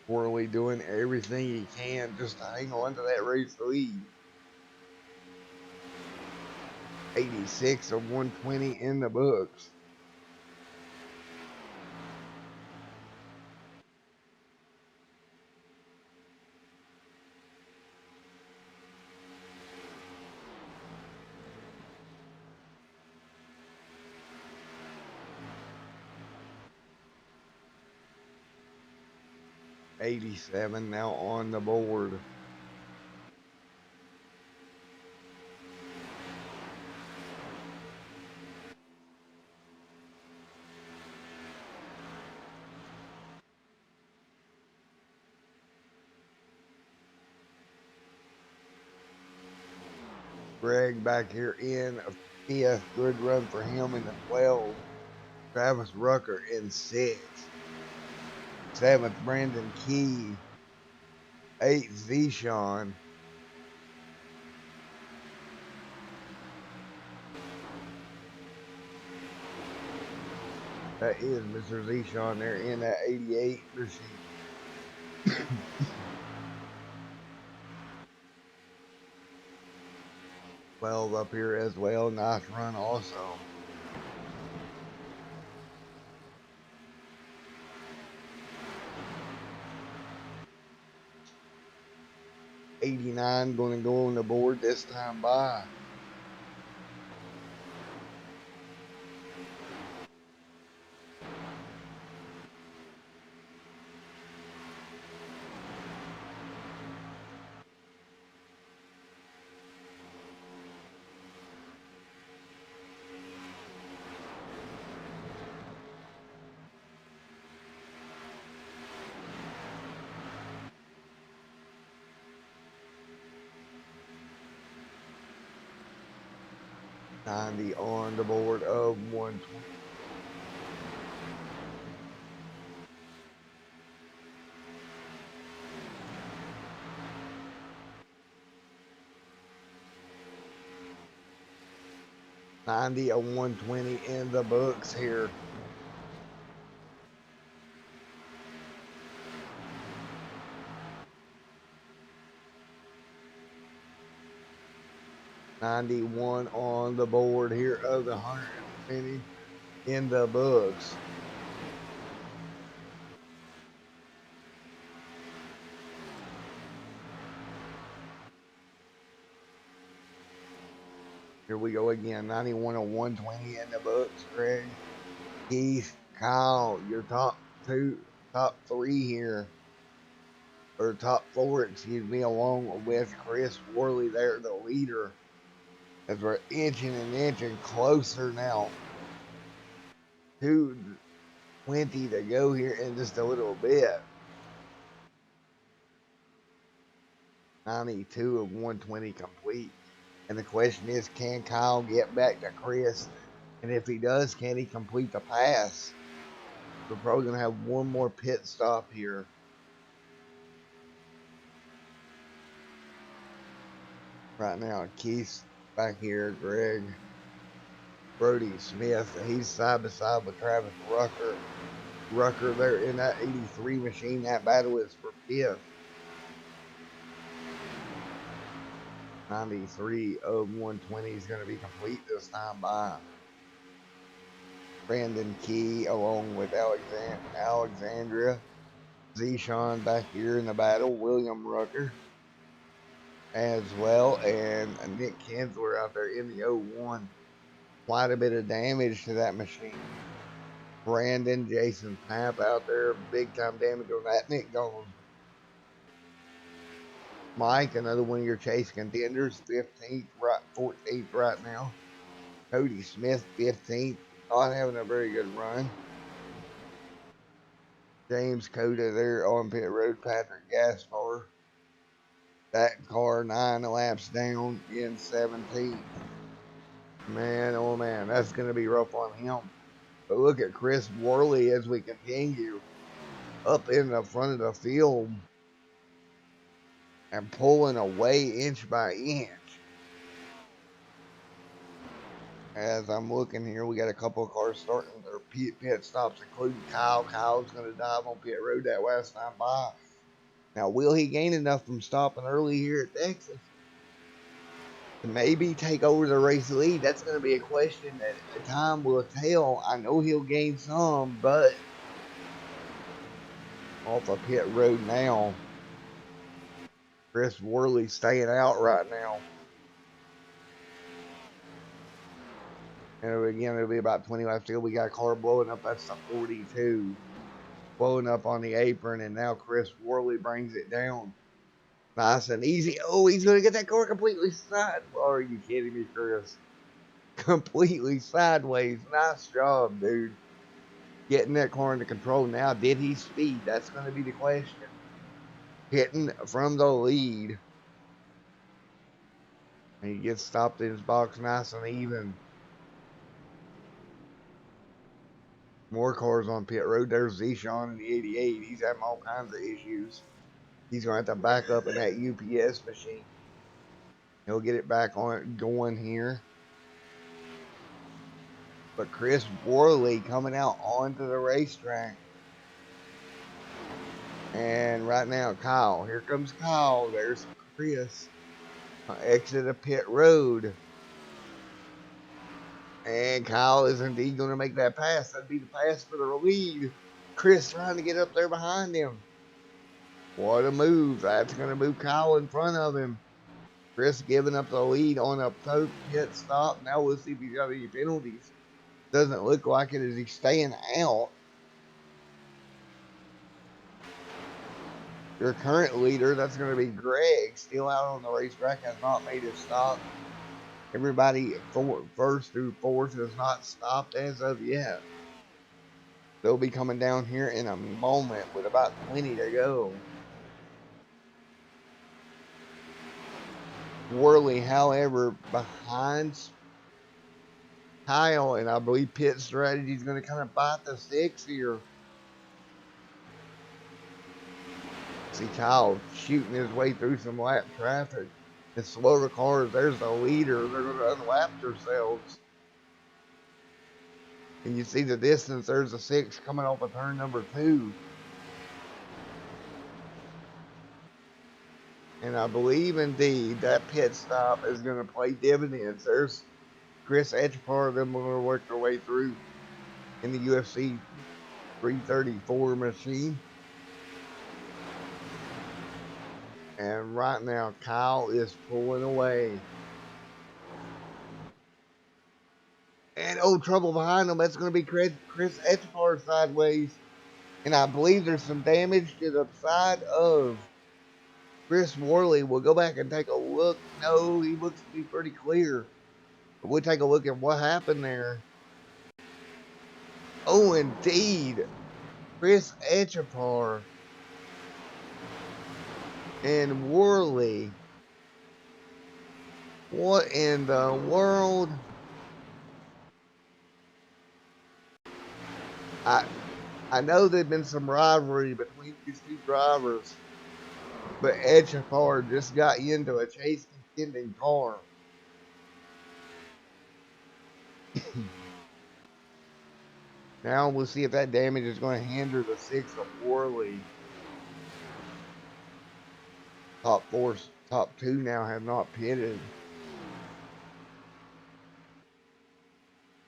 Worley doing everything he can just to hang on to that race lead. 86 of 120 in the books. $87 now on the board. Greg back here in a fifth. Good run for him in the 12. Travis Rucker in 6th. 7th, Brandon Key. 8th, Zishan. That is Mr. Zishan there in that 88 machine. 12 up here as well. Nice run also. 89 going to go on the board this time by. $90 on the board of 120. $90 of 120 in the books here. $91 on the board here of the 120 in the books. Here we go again. 91 of 120 in the books, Greg. Keith, Kyle, your top three here, or top four, excuse me, along with Chris Worley there, the leader, as we're inching and inching closer now. 220 to go here in just a little bit. 92 of 120 complete. And the question is, can Kyle get back to Chris? And if he does, can he complete the pass? We're probably going to have one more pit stop here. Right now, Keith's back here, Greg. Brody Smith, he's side by side with Travis Rucker. Rucker there in that 83 machine. That battle is for fifth. 93 of 120 is going to be complete this time by Brandon Key along with Alexandria. Zeshawn back here in the battle. William Rucker as well. And Nick Kinsler out there in the 01. Quite a bit of damage to that machine. Brandon, Jason Papp out there. Big time damage on that. Nick Donald. Mike, another one of your chase contenders. 15th, right, 14th right now. Cody Smith, 15th. Not having a very good run. James Coda there on pit road. Patrick Gaspar. That car 9 laps down in 17th. Man, oh man, that's going to be rough on him. But look at Chris Worley as we continue up in the front of the field and pulling away inch by inch. As I'm looking here, we got a couple of cars starting their pit stops, including Kyle. Kyle's going to dive on pit road that last time by. Now, will he gain enough from stopping early here at Texas to maybe take over the race lead? That's going to be a question that time will tell. I know he'll gain some, but off of pit road now, Chris Worley staying out right now. And again, it'll be about 20 laps still. We got a car blowing up. That's the 42. Blowing up on the apron. And now Chris Worley brings it down. Nice and easy. Oh, he's going to get that car completely sideways. Are you kidding me, Chris? Completely sideways. Nice job, dude. Getting that car into control now. Did he speed? That's going to be the question. Hitting from the lead. And he gets stopped in his box nice and even. More cars on pit road. There's Zeshawn in the 88. He's having all kinds of issues. He's going to have to back up in that UPS machine. He'll get it back on going here. But Chris Worley coming out onto the racetrack. And right now, Kyle. Here comes Kyle. There's Chris. Exit of pit road. And Kyle is indeed going to make that pass. That'd be the pass for the lead. Chris trying to get up there behind him. What a move. That's going to move Kyle in front of him. Chris giving up the lead on a pit stop. Now we'll see if he's got any penalties. Doesn't look like it. Is he staying out? Your current leader, that's going to be Greg, still out on the racetrack, has not made his stop. Everybody first through fourth has not stopped as of yet. They'll be coming down here in a moment with about 20 to go. Worley, however, behind Kyle, and I believe pit strategy is going to kind of bite the six here. See Kyle shooting his way through some lap traffic. The slower cars, there's the leader. They're going to unlap themselves. And you see the distance, there's a six coming off of turn number 2. And I believe indeed that pit stop is going to play dividends. There's Chris Etchepar, them going to work their way through in the UFC 334 machine. And right now, Kyle is pulling away. And oh, trouble behind him. That's going to be Chris Etchepar sideways. And I believe there's some damage to the side of Chris Worley. We'll go back and take a look. No, he looks to be pretty clear. But we'll take a look at what happened there. Oh, indeed. Chris Etchepar and Worley. What in the world? I know there's been some rivalry between these two drivers, but Etchepar just got into a chase contending car. Now we'll see if that damage is going to hinder the six of Worley. Top two now have not pitted.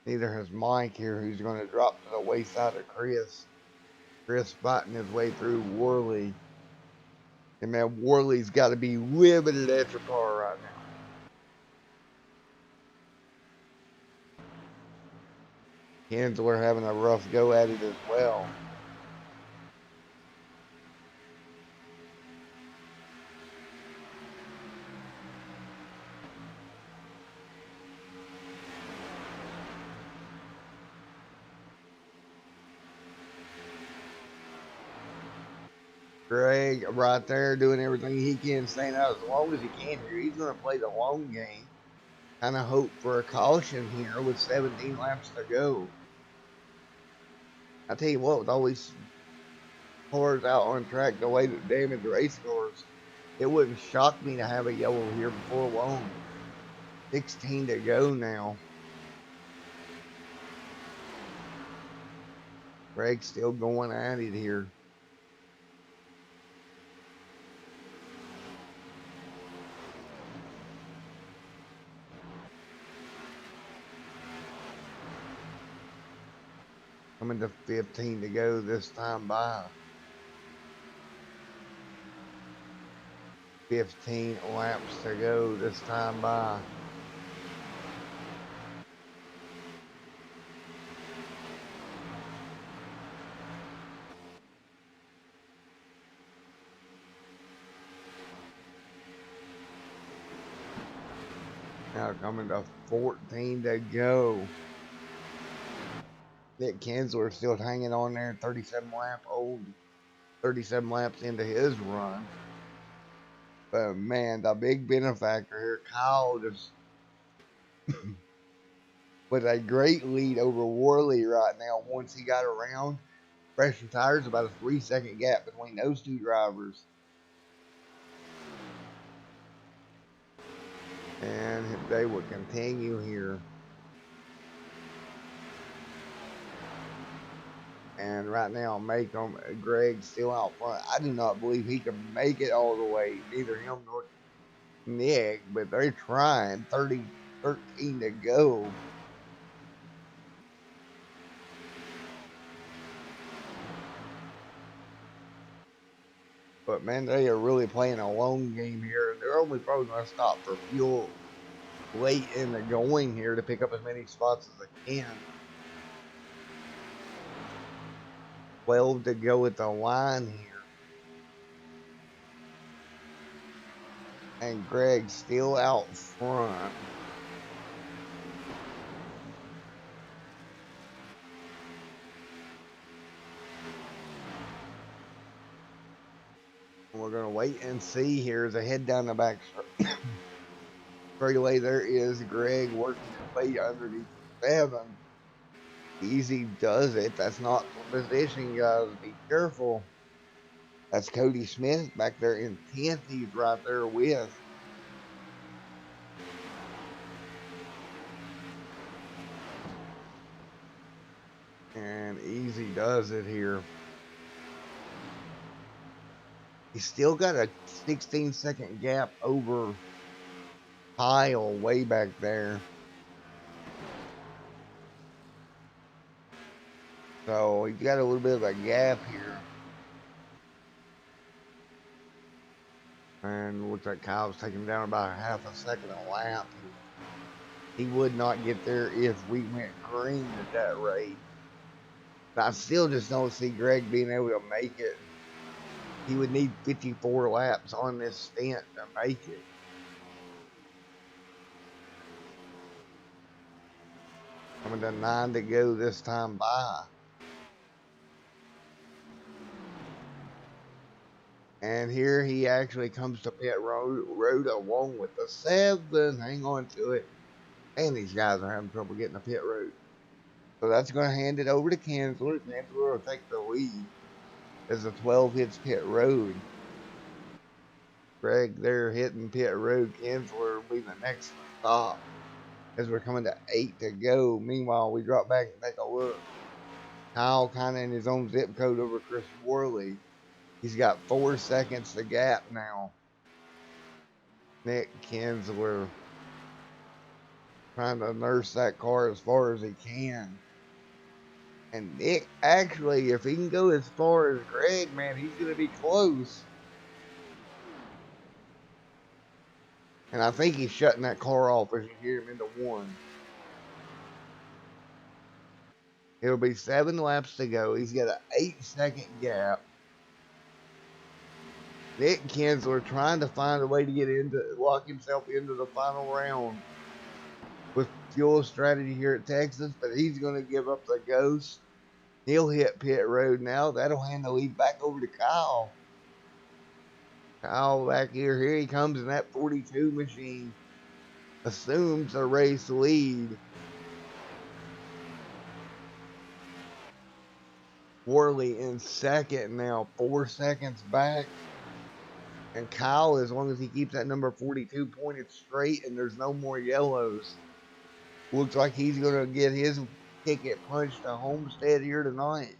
Neither has Mike here, who's going to drop to the wayside of Chris. Chris fighting his way through Worley. And man, Worley's got to be riveted at your car right now. Hensler having a rough go at it as well. Greg right there doing everything he can, staying out as long as he can here. He's going to play the long game. Kind of hope for a caution here with 17 laps to go. I tell you what, with all these cars out on track, the way that damage race cars, it wouldn't shock me to have a yellow here before long. 16 to go now. Greg's still going at it here. Coming to 15 to go this time by. 15 laps to go this time by. Now coming to 14 to go. Nick Kinsler still hanging on there, 37 laps into his run. But man, the big benefactor here, Kyle, just with a great lead over Worley right now. Once he got around, fresher tires, about a 3-second gap between those two drivers. And they will continue here. And right now, Greg's still out front. I do not believe he can make it all the way. Neither him nor Nick, but they're trying. 13 to go. But man, they are really playing a long game here, and they're only probably going to stop for fuel late in the going here to pick up as many spots as they can. 12 to go at the line here. And Greg still out front. We're going to wait and see here as I head down the back straightaway. There is Greg working his way underneath the 7. Easy does it. That's not for position, guys. Be careful. That's Cody Smith back there in 10th. He's right there with. And Easy does it here. He's still got a 16-second gap over Kyle way back there. So he's got a little bit of a gap here. And looks like Kyle's taking down about a half a second a lap here. He would not get there if we went green at that rate. But I still just don't see Greg being able to make it. He would need 54 laps on this stint to make it. Coming to 9 to go this time by. And here he actually comes to pit road along with the 7. Hang on to it. And these guys are having trouble getting the pit road. So that's going to hand it over to Kinsler. Kinsler will take the lead as the 12 hits pit road. Greg there hitting pit road. Kinsler will be the next to stop as we're coming to 8 to go. Meanwhile, we drop back and take a look. Kyle kind of in his own zip code over Chris Worley. He's got 4 seconds to gap now. Nick Kinsler trying to nurse that car as far as he can. And Nick, actually, if he can go as far as Greg, man, he's going to be close. And I think he's shutting that car off as you hear him into 1. It'll be 7 laps to go. He's got an 8-second gap. Nick Kinsler trying to find a way to lock himself into the final round with fuel strategy here at Texas, but he's going to give up the ghost. He'll hit pit road now. That'll hand the lead back over to Kyle. Kyle back here. Here he comes in that 42 machine. Assumes the race lead. Worley in second now, 4 seconds back. And Kyle, as long as he keeps that number 42 pointed straight and there's no more yellows, looks like he's going to get his ticket punched to Homestead here tonight.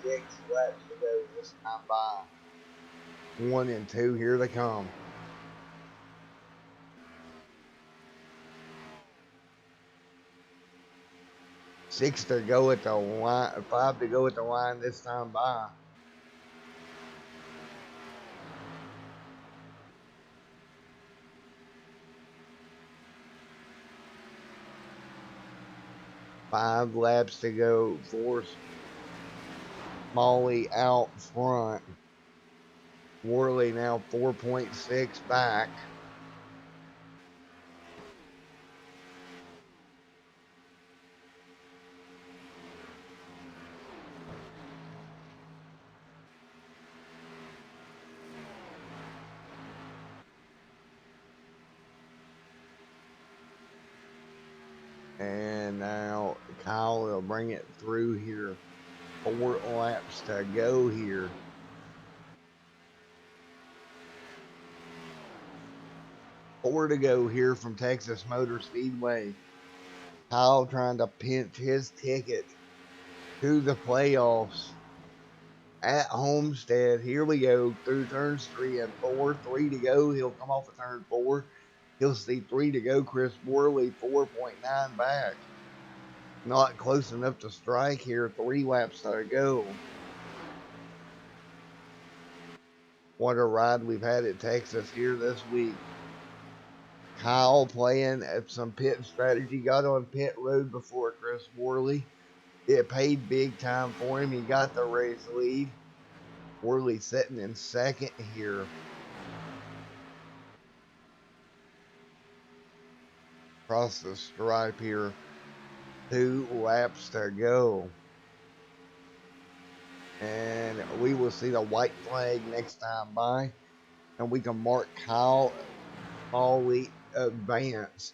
Six laps to go this time by. 1 and 2, here they come. 6 to go at the line, 5 to go at the line this time by. Five laps to go for Smalley out front. Worley now 4.6 back. And now Kyle will bring it through here. 4 laps to go here. 4 to go here from Texas Motor Speedway. Kyle trying to pinch his ticket to the playoffs. at Homestead. Here we go through turns 3 and 4. 3 to go. He'll come off of turn 4. He'll see 3 to go. Chris Worley, 4.9 back. Not close enough to strike here. 3 laps to go. What a ride we've had at Texas here this week. Kyle playing at some pit strategy. Got on pit road before Chris Worley. It paid big time for him. He got the race lead. Worley sitting in second here. Across the stripe here. 2 laps to go. And we will see the white flag next time by. And we can mark Kyle Smalley advanced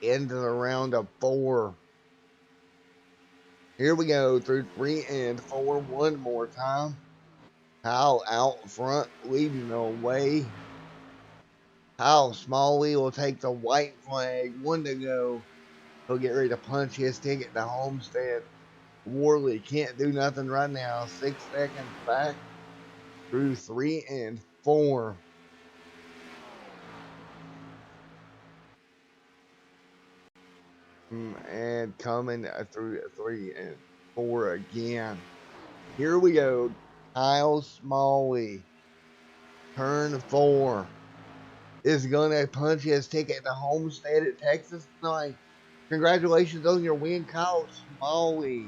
into the round of 4. Here we go through 3 and 4 one more time. Kyle out front, leading the way. Kyle Smalley will take the white flag. 1 to go. He'll get ready to punch his ticket to Homestead. Worley can't do nothing right now. 6 seconds back through 3 and 4. And coming through 3 and 4 again. Here we go. Kyle Smalley, turn 4, is going to punch his ticket to Homestead at Texas tonight. Congratulations on your win, Kyle Smalley.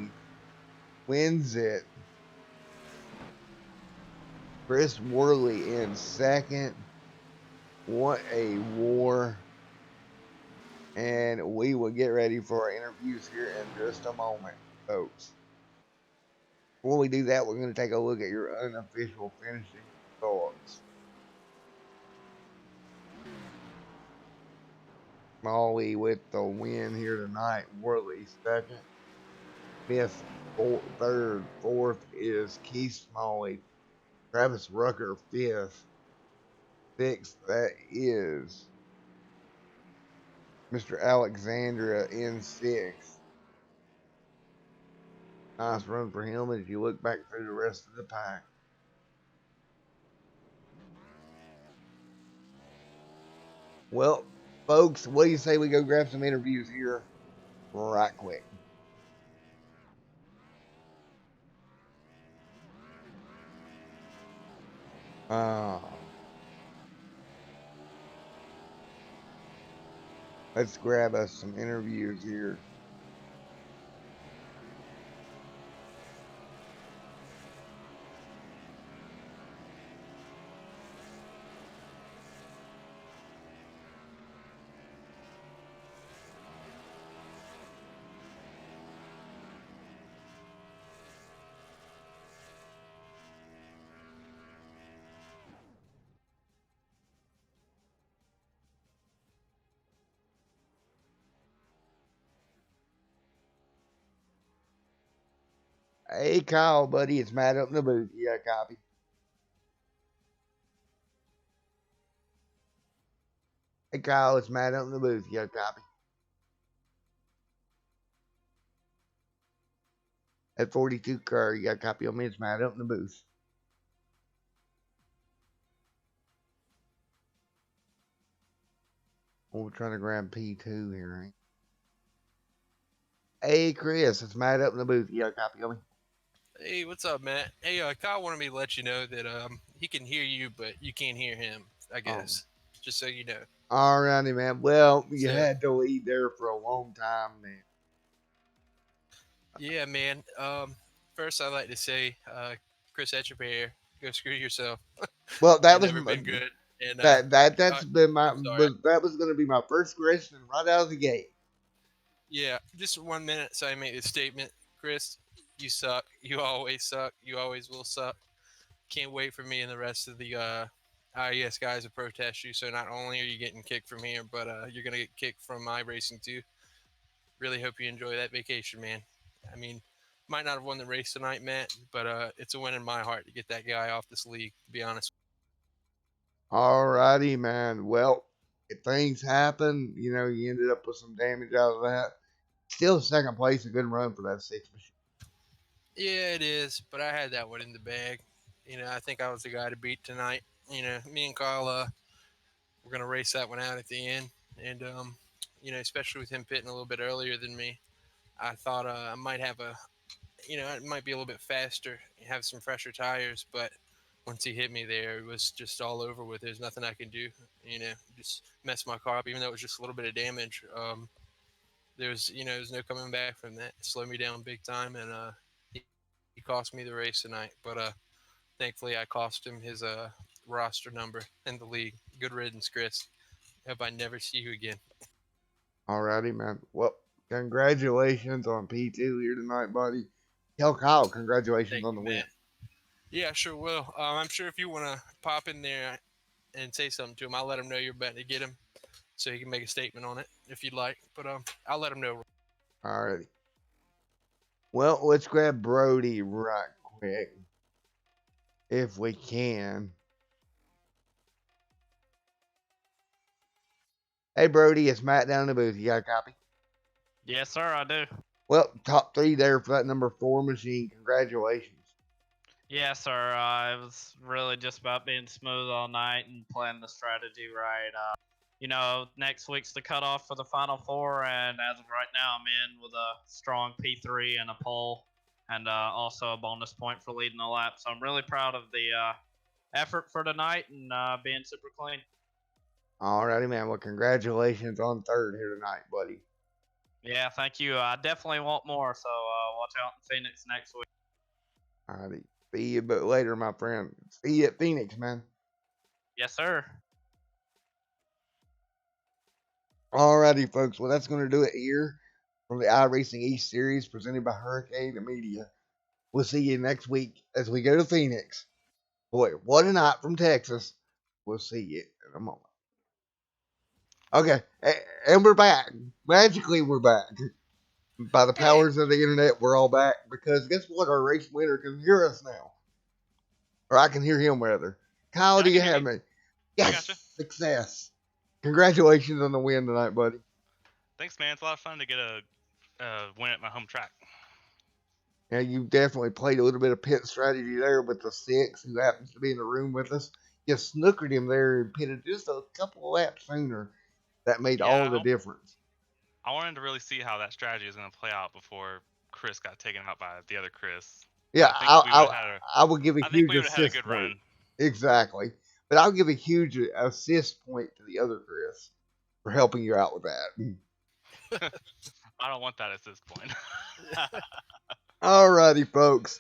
Wins it. Chris Worley in second. What a war. And we will get ready for our interviews here in just a moment, folks. Before we do that, we're going to take a look at your unofficial finishing results. Smalley with the win here tonight. Worley second. Fifth, third, fourth is Keith Smalley. Travis Rucker fifth. Sixth, that is Mr. Alexandria in sixth. Nice run for him as you look back through the rest of the pack. Well, folks, what do you say we go grab some interviews here right quick? Uh, let's grab us some interviews here. Hey, Kyle, buddy, it's Matt up in the booth. You got a copy? Hey, Kyle, it's Matt up in the booth. You got a copy? At 42 car, you got a copy on me? It's Matt up in the booth. Oh, we're trying to grab P2 here, right? Hey, Chris, it's Matt up in the booth. You got a copy on me? Hey, what's up, Matt? Hey, Kyle wanted me to let you know that he can hear you, but you can't hear him. I Oh, guess, just so you know. alrighty, man. Well, you So, had to lead there for a long time, man. yeah, man. First, I'd like to say, Chris Etchebear, go screw yourself. Well, that You've was never been good. And that's been my I'm sorry. that was going to be my first question right out of the gate. Yeah, just 1 minute, so I make this statement, Chris. You suck. You always suck. You always will suck. Can't wait for me and the rest of the IES guys to protest you. So not only are you getting kicked from here, but you're gonna get kicked from IRacing too. Really hope you enjoy that vacation, man. I mean, might not have won the race tonight, Matt, but it's a win in my heart to get that guy off this league. To be honest. Alrighty, man. Well, if things happen, you ended up with some damage out of that. Still second place, a good run for that six machine. Yeah, it is, but I had that one in the bag. I think I was the guy to beat tonight. Me and Kyle, we're gonna race that one out at the end, and especially with him pitting a little bit earlier than me, I thought I might have it might be a little bit faster, have some fresher tires, but once he hit me there, it was just all over with. There's nothing I can do, just mess my car up, even though it was just a little bit of damage. There's no coming back from that. It slowed me down big time, and he cost me the race tonight. But thankfully, I cost him his roster number in the league. Good riddance, Chris. Hope I never see you again. Alrighty, man. Well, congratulations on P2 here tonight, buddy. Tell Kyle congratulations Thank on you, the win. Matt. Yeah, I sure will. I'm sure if you want to pop in there and say something to him, I'll let him know you're betting to get him, so he can make a statement on it if you'd like. But I'll let him know. Alrighty. Well, let's grab Brody right quick if we can. Hey, Brody, it's Matt down in the booth. You got a copy? Yes, sir, I do. Well, top three there for that number 4 machine. Congratulations. Yes, sir. It was really just about being smooth all night and playing the strategy right. Next week's the cutoff for the Final Four, and as of right now, I'm in with a strong P3 and a pole, and also a bonus point for leading the lap. So I'm really proud of the effort for tonight and being super clean. Alrighty, man. Well, congratulations on third here tonight, buddy. Yeah, thank you. I definitely want more, so watch out in Phoenix next week. Alrighty. See you but later, my friend. See you at Phoenix, man. Yes, sir. Alrighty, folks. Well, that's going to do it here from the iRacing East Series presented by Hurricane Media. We'll see you next week as we go to Phoenix. Boy, what a night from Texas. We'll see you in a moment. Okay, and we're back. Magically, we're back. By the Hey, powers of the internet, we're all back because guess what? Our race winner can hear us now. Or I can hear him rather. Kyle, Yeah, do I you can hear have you. me? I Yes, gotcha. success. Congratulations on the win tonight, buddy. Thanks, man. It's a lot of fun to get a win at my home track. Now, you definitely played a little bit of pit strategy there with the six who happens to be in the room with us. You snookered him there and pitted just a couple of laps sooner. That made all Yeah, the difference. I wanted to really see how that strategy is going to play out before Chris got taken out by the other Chris. Yeah, I think we would have had a I would give a I think huge we would have had a assist good point. run. Exactly. But I'll give a huge assist point to the other Chris for helping you out with that. I don't want that at this point. Alrighty, folks.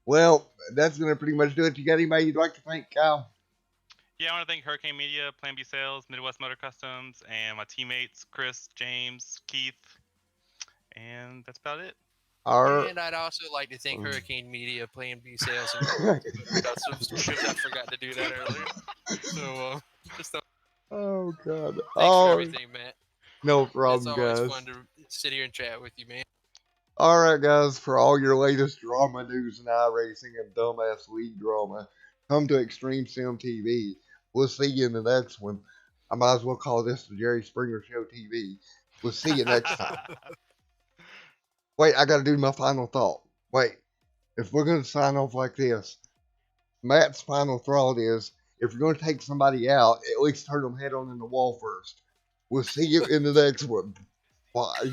Well, that's going to pretty much do it. You got anybody you'd like to thank, Kyle? Yeah, I want to thank Hurricane Media, Plan B Sales, Midwest Motor Customs, and my teammates Chris, James, Keith, and that's about it. Our and I'd also like to thank Hurricane Media, Plan B Sales, and Customs because I forgot to do that earlier. So just Oh God. thanks for Oh, everything, Matt. no It's problem, always fun guys. to sit here and chat with you, man. All right, guys. For all your latest drama news and iRacing and dumbass league drama, come to Extreme Sim TV. We'll see you in the next one. I might as well call this the Jerry Springer Show TV. We'll see you next time. Wait, I got to do my final thought. Wait, if we're going to sign off like this, Matt's final thought is if you're going to take somebody out, at least turn them head on in the wall first. We'll see you in the next one. Bye.